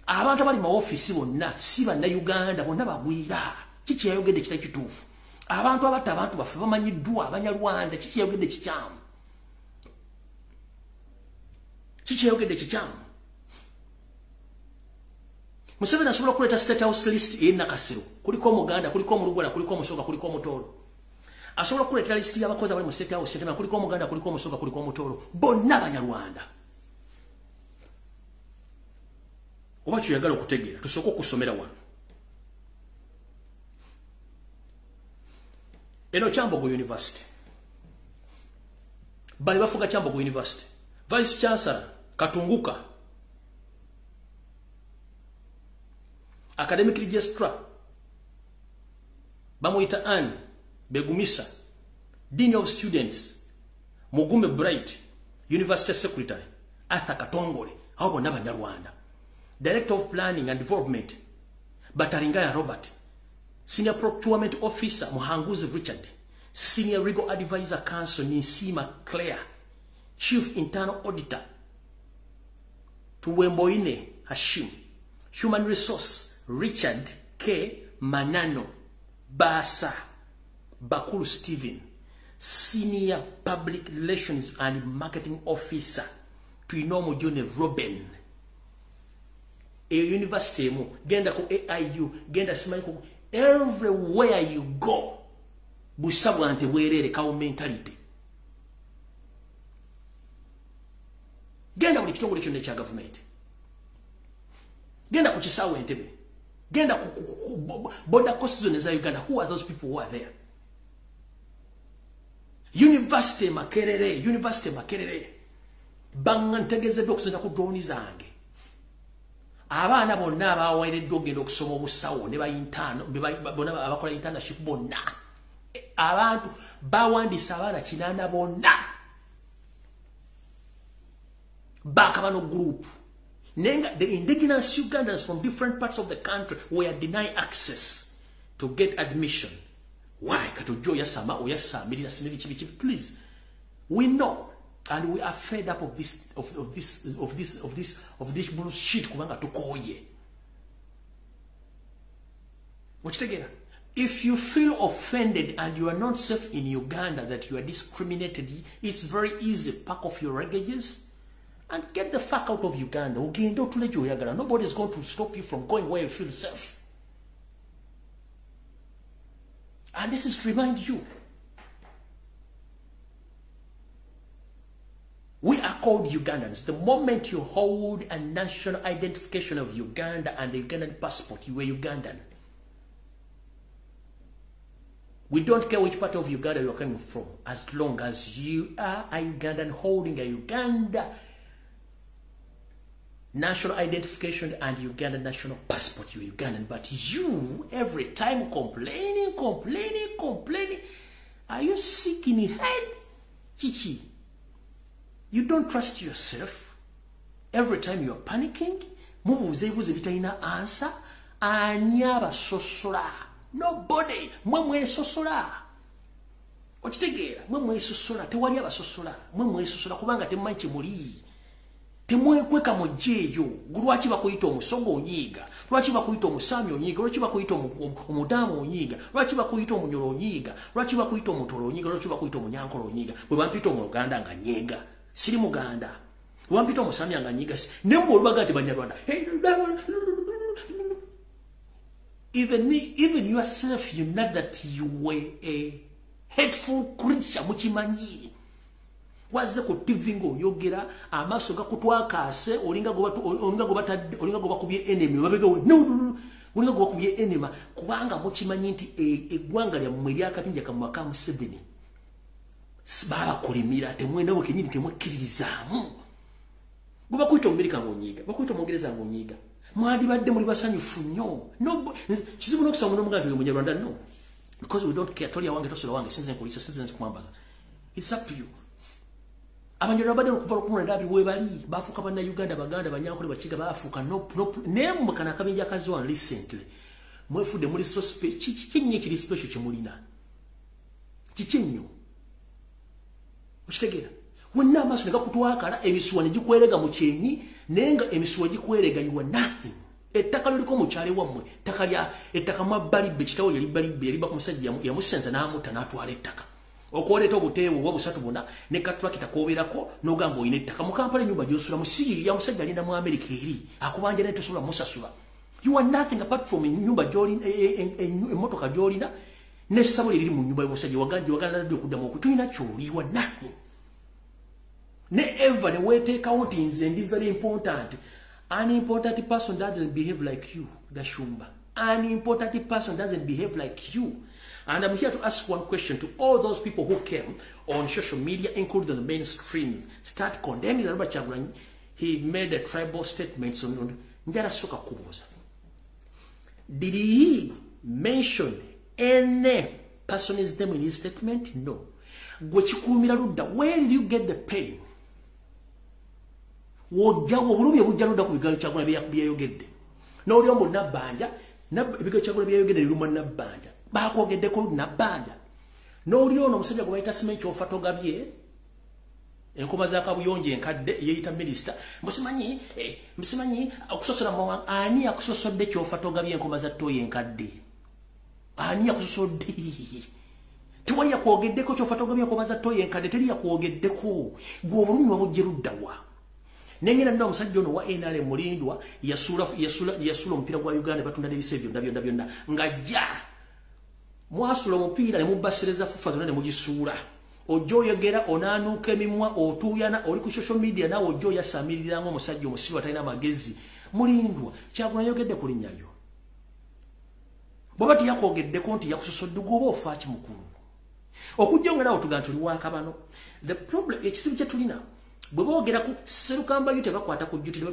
abantu abali mu office bonna si banna Uganda bonna bagwira kiki yayogedde kitali kituufu abantu abatta abantu baffe bamanyiddwa Abanyarwanda kiki yayogedde kikyamu Museveni asobola kuleeta state house list y'Enakasero kuliko Omuganda kuliko Omulugwera kuliko Omusoga kuliko Omutoro asobola kuleeta list y'abakozi abali mu state house tema kuliko Omuganda kuliko Omusoga kuliko Omutoro bonna Abanyarwanda. Oba kyeyagala okutegeera tusooka okusomera wano eno Kyambogo University bali bafuga Kyambogo University Vice Chancellor Katunguka Academic Registrar bamuyita Anne Begumisa Dean of Students Mugume Bright University Secretary Arthur Katongole abo bonna Banyarwanda. Director of Planning and Development Bataringaya Robert, Senior Procurement Officer Muhanguzi Richard, Senior Legal Advisor Counsel Nisima Claire, Chief Internal Auditor Tuwemboine Hashim, Human Resource Richard K. Manano, Basa Bakulu Stephen, Senior Public Relations and Marketing Officer Tuinomo Jone Robin. A university mu genda ku AIU genda simali ku everywhere you go busabwante bwerere kawo mentality genda buli kitongole kyonna kya government genda ku Kisawe Entebbe genda ku border coast zone za Uganda. Who are those people who are there? University Makerere banga ntegezedde okusonda ku drone zange abaana bonna abaweereddwa okugenda okusoma obusawo ne bayintano bonna abakola internship bonna abantu bawandiisa abaana 8 bonna bakabano group nenga the indigenous Ugandans from different parts of the country were denied access to get admission. Why? Katojo yasama oyasamiri na simiri chibi. Please, we know. And we are fed up of this bullshit kubanga tukoye. If you feel offended and you are not safe in Uganda, that you are discriminated, it's very easy. Pack off your reggages and get the fuck out of Uganda. Nobody is going to stop you from going where you feel safe. And this is to remind you. We are called Ugandans. The moment you hold a national identification of Uganda and the Ugandan passport, you are Ugandan. We don't care which part of Uganda you are coming from, as long as you are a Ugandan holding a Uganda national identification and Ugandan national passport. You're Ugandan, but you every time complaining. Are you sick in your head? Chichi. You don't trust yourself. Every time you're panicking, mubuzebuze bitaina answer. Anyaba sosola. Nobody. Mwemwe sosola. Ochitegera. Mwemwe sosola. Tewali abasosola. Mwemwe sosola kubanga temanchi muli. Temwe kweka mojeyo. Lwaki bakuyita omusogo onyiga. Lwaki bakuyita omusami onyiga. Lwaki bakuyita omudamu onyiga. Lwaki bakuyita omunyoro onyiga. Lwaki bakuyita omutoro onyiga. Lwaki bakuyita omunyankolo onyiga. Bwe bampita omuganda nga nyega. Siri muganda. Bwe bampita omusami nga nyiga. Nemwe olubaga ati Banyarwanda. Even yourself, you know that you were a hateful creature. Muchimanyi. Waze ku TV ngo yogera amaso gakutwakase olinga goba kubye enemy babega no olinga goba kubye enemy kubanga muchimanyi nti egwanga lya mmwe akapinja kamwaka mu 7 sibala kulimira temwenda bokenyini temwekiririzamu goba kuito America ngonyiga bakuito mongereza ngonyiga mwandi badde muri basanyufu nnyo no kizibu no kusanga n'omuganda yo Munyarwanda no because we don't care toli wange tosolo wange sinze nkulisa sinze kumwambaza. It's up to you. Abanyarwanda bade okuva kumuna ndabi webali bafuka bana Uganda baganda banyankole bachiga bafuka no nemu kana kabinja kazi one recently mwefude muri so chikinye kiri special chimulina chichinyo uchitegera wonna amaso negakutwakala emisuwa negikwerega mu kyenyi nenga emisuwa gikwerega you are nothing. Ettaka liko mu kyale wamwe ettaka mabbali be kitawo yali bali yali bakumusajja ya musenza namuta natwala ettaka okoleta obuteewo wabusatu buna ne katrakita koberako nogamba oyina ettaka mu Kampala Enyumba gyosula mu siri ya musajja alinda mu America eri akubanja ne tosula musasula. You are nothing apart from Enyumba jolina emotoka jolina ne sabuli liri mu nyumba y'omusajja waganda ndio kuddamu okutulina kyoli. You are nothing. Ne ever ne wete countings and very important. An important person doesn't behave like you, Gashumba. An important person doesn't behave like you. And I'm here to ask one question to all those people who came on social media, including the mainstream, start condemning the Chagulanyi. He made a tribal statement on Njara Soka Kuboza. Did he mention any person's name in his statement? No. Where did you get the pain? Wojawo bulumye bujaluda ku bigayo Chagula byayogedde. N'olyombo nabanja bigayo Chagula byayogedde luma nabanja. Bakogeddeko nabanja. N'olyo ono musajja gwe bayita Simenyi Ofatogabye enkoma za kabuyonje enkadde yeyita minister msimanyi akusosola mwa ani akusosodde Kyofatogabye enkoma za toye enkadde ani akusosodde tewali yakwogeddeko Kyofatogabye enkoma za toye enkadde teri yakwogeddeko gwe obulumi wabujjeruddawa. Nengina ndo musajja ono wa NRM mulindwa yasula omupira gwa Uganda batunda n'ebisebyo byonna ngajja mwasula omupira ne mubasireza fufa zonna ne mugisuula ojo yogera onanuka emimwa otuyana oli ku social media nawe ojo yasamirira ngo omusajja omusiru atalina magezi mulindwa Kyagulanyi yogedde ku linnya lyo bw'aba yakwogeddeko nti yakusosodde gwoba ofa kimukulu okujja nga nawe tugamba tuli wa kabano. The problem ekizibu kye tulina bwe boogera ku Serukamba yute bakwata ku jjutire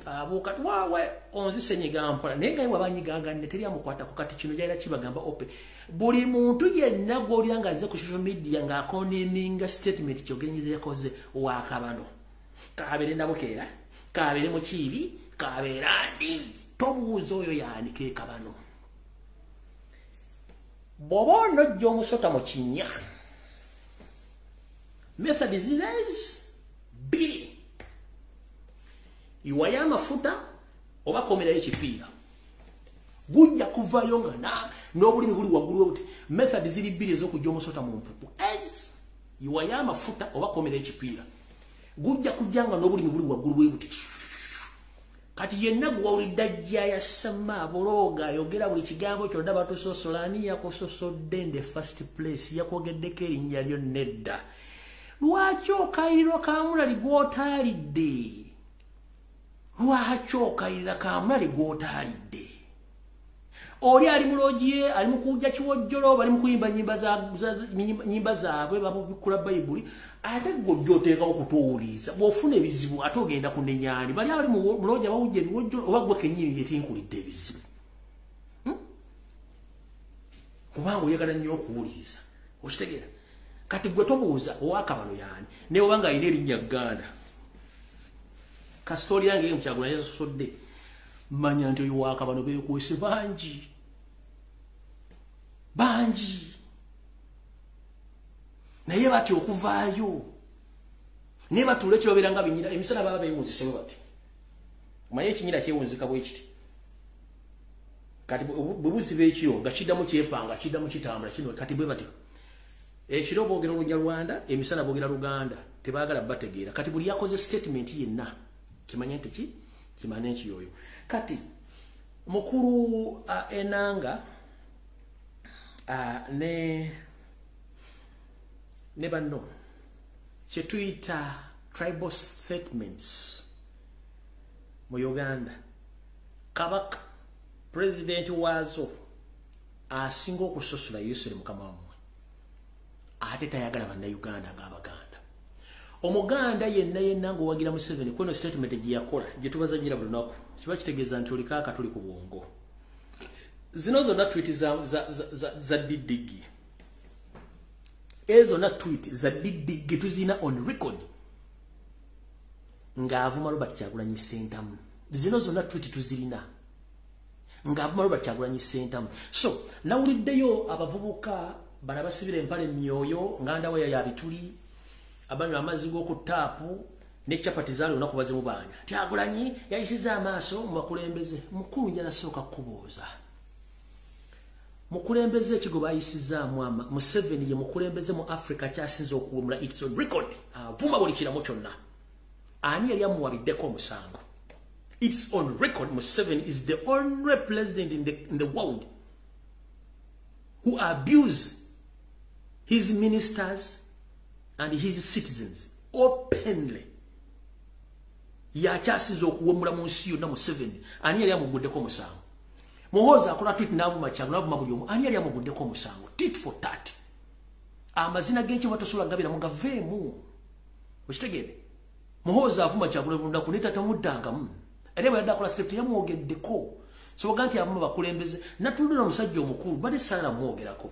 abuuka waawe onzise nyiga mpola naye nga wabanyigaga ne teri amukwata ku kati kino gyalira kibagamba ope buli muntu yenna gw'olira nga azze ku social media ng'akoneminga statement kyogeranyiza yakoze wa kabano kabeere nabukeera kabeere mu kiibi kabeere andi tobuuza oyo yaanike kabano bw'oba onojja omusota mu kinnya method is Bili iwaya amafuta oba komerayo ekipiira gujja kuvayo nga n'obulimi buli waggulu buti method ziri bbiri ez'okujja omusota mu mpuku iwaya amafuta oba komerayo ekipiira gujja kujja nga n'obulimi buli waggulu bwe buti kati yenna gwawulidde ajja yasama buloga ayogera buli kigambo kyonna batusosola ani yakusosodde in the first place yakwogeddeko erinnya lyo nedda. Lwaki okayiriro kamulali gw'otaalidde? Lwaki okayirira kamulali gw'otaalidde? oli ali mulojie ali mukujja kiwojjolo bali mukuyimba nyimba zaabwe babukula Bayibuli ate gojjoteeka okutuuliza bwofuna ebizibu atogenda kunenyani bali ali muloja bawujje biwojjolo oba gwe kenyini yetinkulidde ebizibu kubanga oyagala nnyo okuwuliza okitegeera kati gwe tobuuza owakabano yani ne obanga ayina erinnya Uganda kastori yange mukyagula yasosodde manya nti oyo wakabano beekwese bangi naye bati okuvaayo ne batule kyobera nga binyira emisana baba beewunzise bati manye ekinyira kyewunzika bwe kiti kati bubuzi beekyo nga kiddamu kyepanga kiddamu kitambula kino kati bwe bati ekiro boogera Olunyarwanda emisana boogera Luganda tebaagala bategeera kati buli yakoze statement yenna kimanye nti ki kimanye nti yoyo kati mukuru enanga ne banno kye tuyita tribal statements mu Uganda kabaka president waazo asinga okusosula Yusuf mukama wamwe ate tayagala bannayuganda ng'Abaganda omuganda yenna ng'owagira Museveni kweno statement gye yakola gye tubaza nyira buli lunaku kiba kitegeeza nti olikaaka tuli ku bwongo zino zonna tweet za Didigi ezo na tweet za Didigi tuzina on record ng'avuma Robert Kyagulanyi Ssentamu zino zonna tweet tuzirina ng'avuma Robert Kyagulanyi Ssentamu so nawuliddeyo abavubuka bana basibira empale emyoyo nganda we yabituli abanywa amazzi g'okutaapu ne chapati zaali olunaku bazimu banya Kyagulanyi yayisiza amaaso mu bakulembeze mukulu nja nasooka kubooza mukulembeze ekigoba ayisizaamu Museveni ye mukulembeze mu Africa kyasinze okuwumula it's on record avuma buli kiramu kyonna ani yali amuwabiddeko omusango it's on record Museveni is the only president in the world who abuse his ministers and his citizens openly yakyasiza okuwemula mu nsi yonna Museveni ani yali amuguddeko omusango muhoza akola tweet n'avuma Kyagulanyi buli omu ani yali amuguddeko omusango tit for tat amazina g'enki batosobola gabira mu gaveemu okitegeere muhoza avuma Kyagulanyi buli lunaku neta tamuddangamu era bwe yadde akola step yamwogeddeko soboga nti avuma bakulembeze natulira omusajja omukulu bade sala mwogerako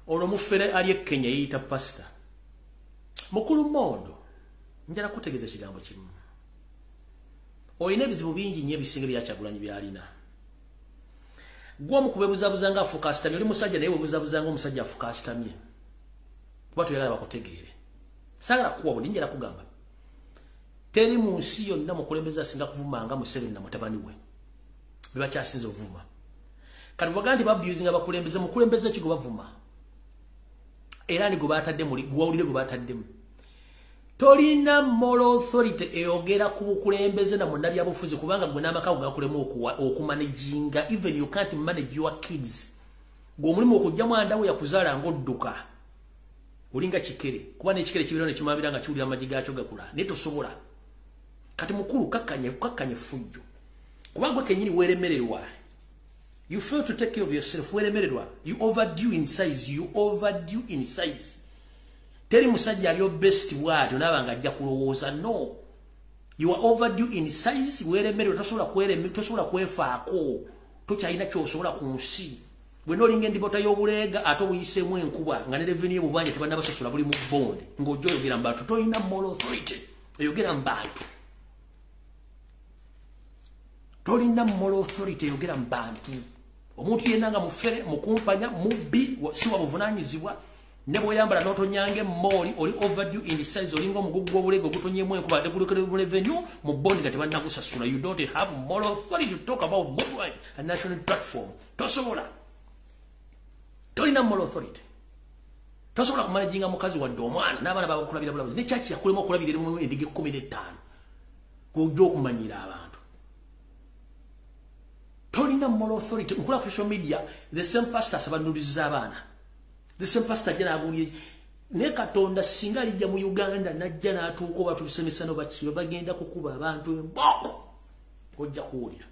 ono mufere ali Kenya yita pastor mukulu mondo njala kutegeeza ekigambo kimu oyina ebizibu bingi nnyo ebisinga bya Kyagulanyi byalina gwe omukubebuzabuza nga afuuka asitamye oli musajja naye webuzabuza nga omusajja afuuka asitamye kuba tuyagala bakutegeere saagala kuwa buli njala kugamba teri mu nsi yonna mukulembeze asinga kuvuma nga Museveni na mutabani we biba kyasinza ovuma kati baga nti babuzinga bakulembeze mukulembeze ki gwe bavuma era ni gwe batadde muli gwawulire gwe bataddemu tolina moral authority eyogera ku bukulembeze na munnabyabufuzi kubanga gwe n'amakago gakulemu okumanaginga even you can't manage your kids gwe omulimu okujjamu andawe yakuzaala ng'odduka olinga kikere kuba n'ekikere kibiro ne kimabira nga kiwulira amagi gaakyo gakula naye tosobola kati mukulu kakkanye fujjo kubanga gwe kenyini weeremererwa you fail to take care of yourself weeremererwa you overdue in size teri musajja aliyo best bwati onabanga ajja kulowooza no you are overdue in size weeremererwa tosobola kwefaako tokyalina kyosobola ku nsi bwe nolinga endibota y'obuleega ate obuyiseemu enkuba nga ne revenue bubanja tebannabasasula buli mu bonde ng'ojja oyogera mu bantu tolina moral authority eyogera mu bantu tolina moral authority eyogera mu bantu omuntu yenna nga mufere mukumpanya mubbi si wa buvunaanyizibwa ne bw'oyambala n'otonyange mooli oli overdue in size olinga omugugu gw'obuleega ogutonyeemu enkuba ate gulikere mu revenue mu bondi nga tebannagusasula you don't have moral authority to talk about board a national platform tosobola tolina moral authority tosobola kumanaginga mukazi wadde omwana n'abaana babakulabira bulabuzi ne kyaki yakulema okulabira erimu endiga 15 gw'ojja okumanyira abantu tolina moral authority nkola ku social media the same pastor sabanuliza abaana the same pastor jana agulye ne Katonda singa alijja mu Uganda najja n'atuuka oba tulisemesano bakiyo bagenda kukuba abantu emboko ojja kuwulira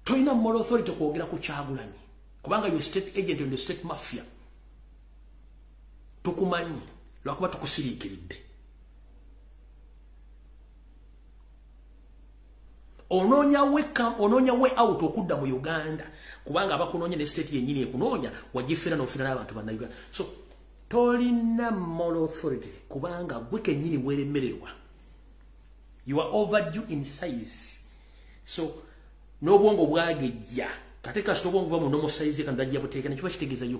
Toina moral authority kwogera ku Kyagulanyi kubanga you state agent in the state mafia. Tukumanyi lwakuba tukusiriikiridde. Ononya we out okudda mu Uganda kubanga abakunoonya ne state yennyini ekunoonya wagifera n'ofera n'abantu banna Uganda. So tolina moral authority kubanga gwe kennyini weeremererwa. You are overdue in size. So n'obwongo bwagejja kate kasita obwongo buva mu normal size kandi ajja buteeka ne kiba kitegeeza you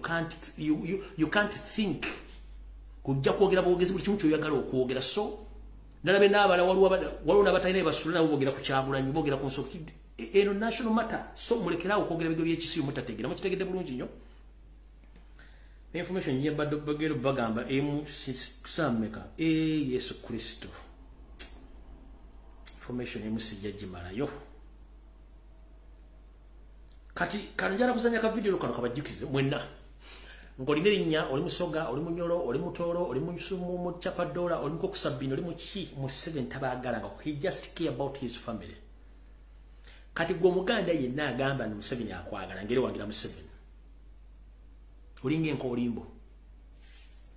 can't think kujja kwogera bwogezi buli kimu kyoyagala okwogera. So nalabe n'abala waliwo n'abatalina basula nabo boogera ku Kyagulanyi boogera ku nsoko eno national matter. So mulekerawo okwogera ebigero by'ekisibo mutategeera mukitegedde bulungi nnyo. Information ye badde bagero bagamba emu sameka Yesu Kristo information emu sijja gimalayo. Kati kanjala kuzanya ka video kano kabajjukize mwenna ngolina erinnya oli musoga oli munyolo oli mutoro oli musumu mu chapadola oli muko kusabino oli muki mu 7 tabagala ngo he just care about his family. Kati gwo muganda yenna agamba ni mu 7 akwagala ngere wangira mu 7 olinga enkolimbo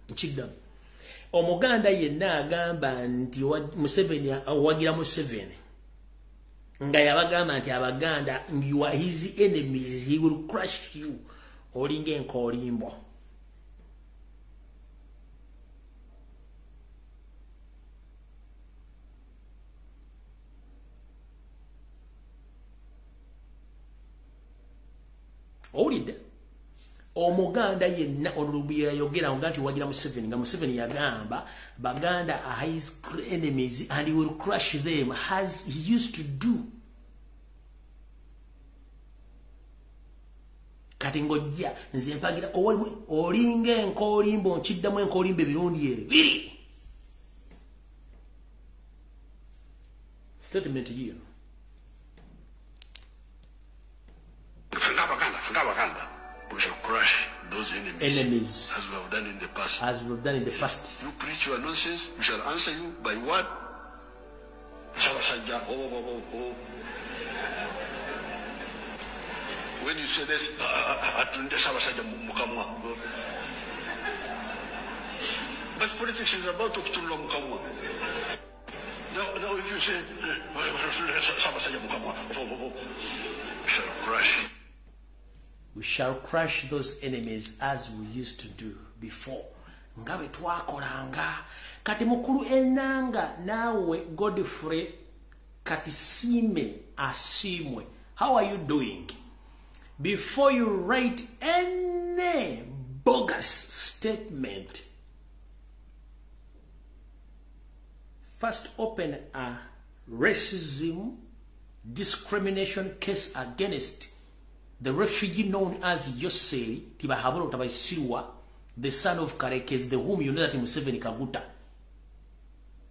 nchidda omuganda yenna agamba nti mu 7 awagira mu 7 nga yabagamba nti abaganda you are his enemies, he will crush you. Olinga enkolimbo. Olidde omuganda yenna olubira yogera nti wagira mu 7 nga mu 7 yagamba baganda are his enemies and he will crush them as he used to do. Kati ngojja nze mpagira olinga enkolimbo nkiddamu enkolimbo ebirundi ebiri. Statement here. We shall crush those enemies as we have done in the past. As we have done in the past. You preach your nonsense, we shall answer you by what? Abasajja, when you say this, but politics is about to kitunula mukamwa. Now if you say, we shall crush. We shall crush those enemies as we used to do before. Ngabe twakolanga. Kati mukulu enanga nawe Godfrey katisime asimwe. How are you doing? Before you write any bogus statement, first open a racism discrimination case against the refugee known as Yosei Tibahaburo Tabaisirwa, the son of Karekes, the whom you know that Museveni Kaguta.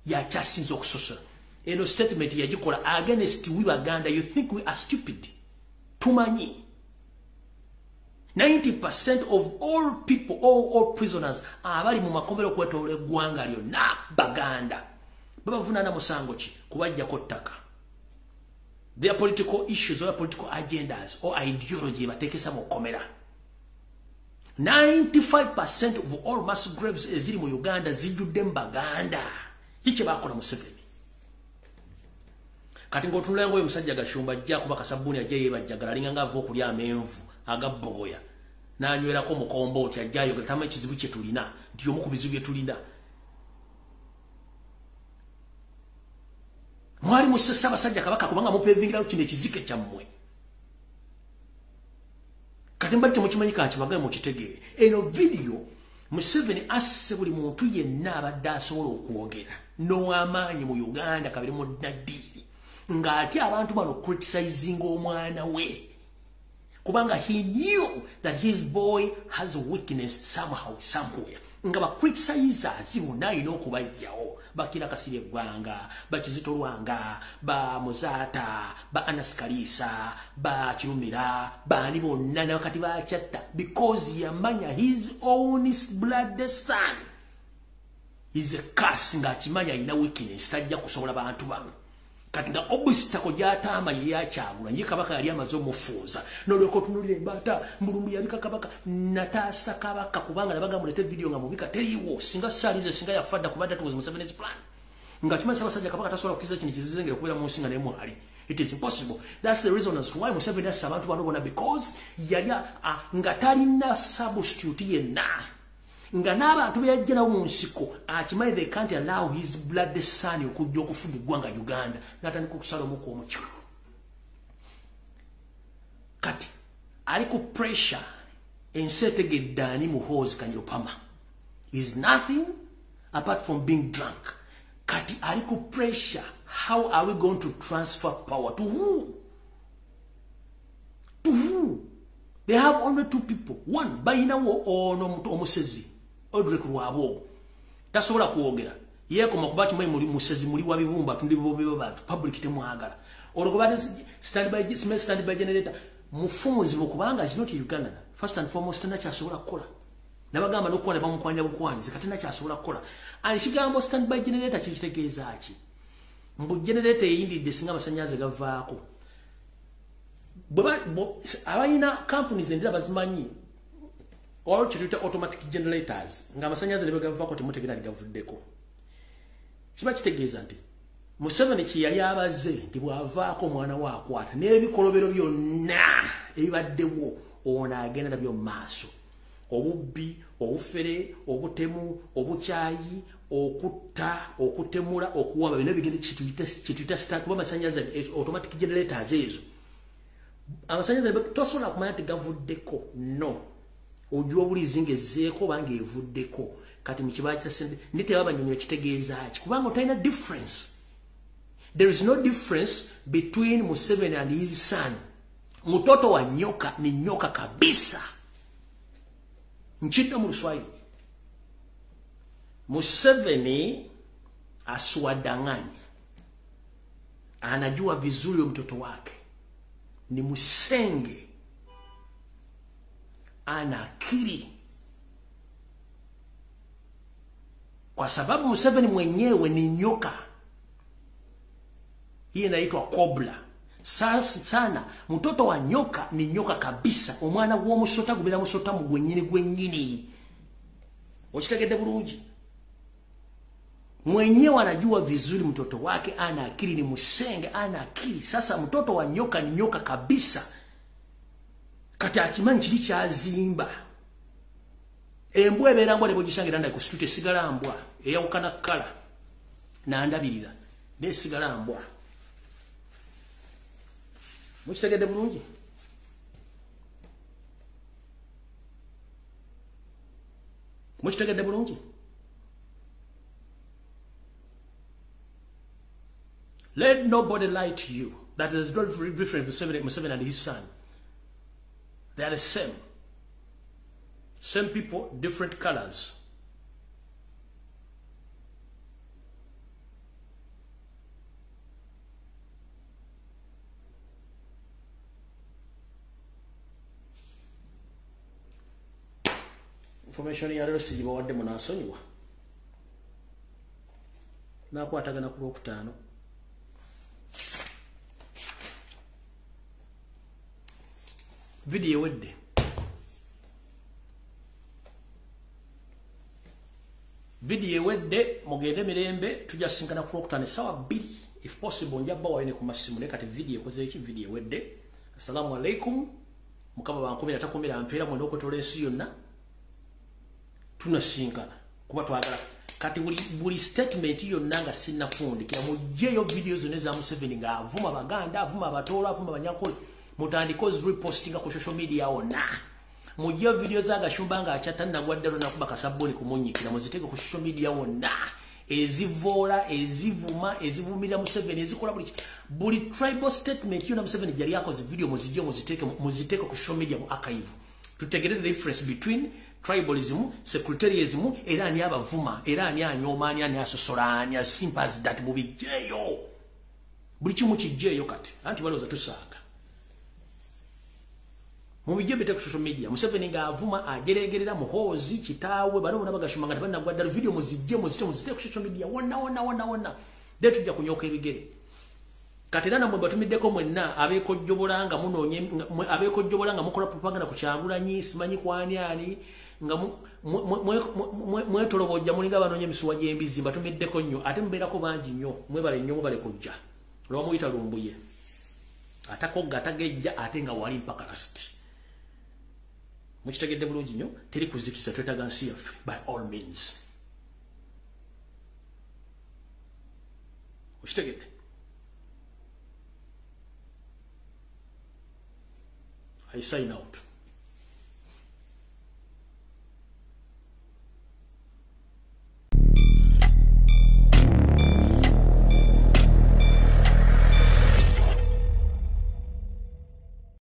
Ya chasinzo kusosa. Eno statement ya jikola against we Uganda. You think we are stupid? Tumanyi. 90% of all people, all prisoners, abali mu makomero kwetole gwanga lyo na Baganda. Baba vunana musango chi kubajja kottaka. Their political issues or political agendas or ideology batekesa mu komera. 95% of all mass graves eziri mu Uganda zijudde Baganda. Kiche bakola Museveni. Kati ngotulengo oyo musajja gashumba jja kuba kasabuni aje yebajjagala linga ngavo okulya amenvu agabbogoya. Nanywerako mukomboti ajjayo gatama ekizibu kye tulina nti omu ku bizibu bye tulina. Mwali musessa Abasajja kabaka kubanga mupevingira kino ekizike kyammwe. Kati mbali temukimanyi bagaye mukitegeere. Eno video Museveni asse buli muntu yenna abadde asobola okwogera n'amaanyi mu Uganda kabiri mu Nadiri ng'ate abantu bano criticizing omwana we kubanga he knew that his boy has a weakness somehow somewhere nga ba criticizers bonna alina okubajjawo bakira Kasirye Gwanga Bakizito Lwanga ba Muzata ba Anaskalisa ba Kirumira bani bonna nakati bachatta because yamanya his own blood son is a curse nga kimanya ina weakness tajja kusobola bantu bano kati nga obusita ko jatama ya chagula nyi kabaka yali amazo mufuza noleko tunulire mbata mulumbu yabika kabaka natasa kabaka kubanga nabaga mulete video nga mubika teriwo singa salize singa yafadda kubadda tuweze mu 7 plan nga chuma Abasajja kabaka tasobola kukiza kino kizizengere kubera mu nsinga nemu ali. It is impossible. That's the reason as to why Museveni has abantu banobona, because yali nga talina substitute yenna. Nga n'abantu beyajja nawo mu nsiko akimanyi they can't allow his blood son okujja okufuga eggwanga Uganda n'atandika okusala omuko omukyo. Kati ali ku pressure ensi etegedde ani Muhoozi Kanyirupama is nothing apart from being drunk. Kati ali ku pressure. How are we going to transfer power? To who? To who? They have only two people. One, Bainawo or no Omusezi. Odrek Ruabo. That's all I kuogera. Yeko Makubati Muli Musezi Muli Wabibumba to live public Temuagara. Or stand by generator. Mufonzi Mukubanga is not Uganda. First and foremost, Nacha Sola Kola. Nabagama no Kwana Bamkwanya Bukwan, Zakatanacha Sola Kola. And she got stand by generator Chigezachi. Mbu generator yindi desinga Abasanyaze gavaako. Abayina companies endira bazimanyi or chituta automatic generators nga Abasanyaze lebe gavaako temutegera ligavuddeko. Kiba kitegeeza nti Museveni kiyali abaze nti bwavaako omwana wa akwata n'ebikolobero byonna ebibaddewo ono agenda nabyo maaso. Obubbi, obufere, obutemu, obukyayi, okutta, okutemula, okuwamba bino bigende kituyita start kuba Abasanyaze automatic generators ezo. Abasanyaze tosobola kumanya nti gavuddeko. No. Ojja obulizinga ezzeeko bange evuddeko. Kati mu kibala kyasente ndite abanyonyo kitegeeza ki kubanga otayina difference. There is no difference between Museveni and his son. Mtoto wa nyoka ni nyoka kabisa. Nchini mu Kiswahili. Museveni aswadangani. Anajua vizuri mtoto wake. Ni musenge. Anakiri. Kwa sababu Museveni mwenyewe ni nyoka. Hii inaitwa kobra. Sana mtoto wa nyoka ni nyoka kabisa. Omwana w'omusota gubira musota mu gwennyini. Okitegedde bulungi. Mwenyewe anajua vizuri mtoto wake, ana akili, ni musenge, ana akili. Sasa mtoto wa nyoka ni nyoka kabisa. Kati akimanyi kiri kyazimba. Embwa ebeera mbwa ne bwogisangira nda kusitute sigala mbwa eyawukana kala n'andabirira n'esigala mbwa. Mukitegedde bulungi? Mukitegedde bulungi? Let nobody lie to you. That is very different Museveni and his son. They are the same. Same people, different colors. Information ya lero sijibawadde munasonyiwa. Nakwatagana ku Lwokutaano. Video wedde. Video wedde mugende mirembe tujasinkana ku Lwokutaano sawa 2 if possible njabba wayine ku masimu ne kati video koze iki video wedde. Assalamu alaikum. Mukaba bankomera takomera mpera mwendo okotola ensi yonna. Tunasinkana kuba twagala kati buli statement yonna nga sinnafundikira mujjeyo videos zoneza Museveni nga avuma Baganda, avuma Abatola, avuma Banyakole, mutandikoze repostinga ku social media ona. Mujjeyo videos aga Shumba nga achatta nagwaddalo nakuba kasaboni kumunyikira muziteke ku social media ona. Ezivola, ezivuma, ezivumira Museveni, ezikola buli tribal statement yonna Museveni jali yakoze video muziteke ku social media mu archive. Tutegere the difference between tribalism, secularism, era ani abavuma, era ani anyoma, ani asosola, ani asimpas that mubijeyo. Buli kimu kijeyo kati. Anti baloza tusanga. Mubije bete ku social media. Museveni nga avuma ageregerera Muhoozi kitaawe bano nabagashumanga bana gwadda video muzite ku social media. Wona. Detu ja kunyoka ebigere. katerana mwe batumiddeko mwenna abekojjobolanga munonye abekojjobolanga mukola propaganda ku Kyagulanyi simanyi kwani ani nga mwetolobojja mulinga banonye misuwa gy'embizi batumiddeko nnyo ate mbeerako bangi nnyo mwebale nnyo mubale kujja lwamuyita Lumbuye atakogga atagejja ate nga wali mpaka lasiti mukitegedde bulungi nnyo teri kuzikisa twetaga nsi yaffe by all means ukitegedde I sign out.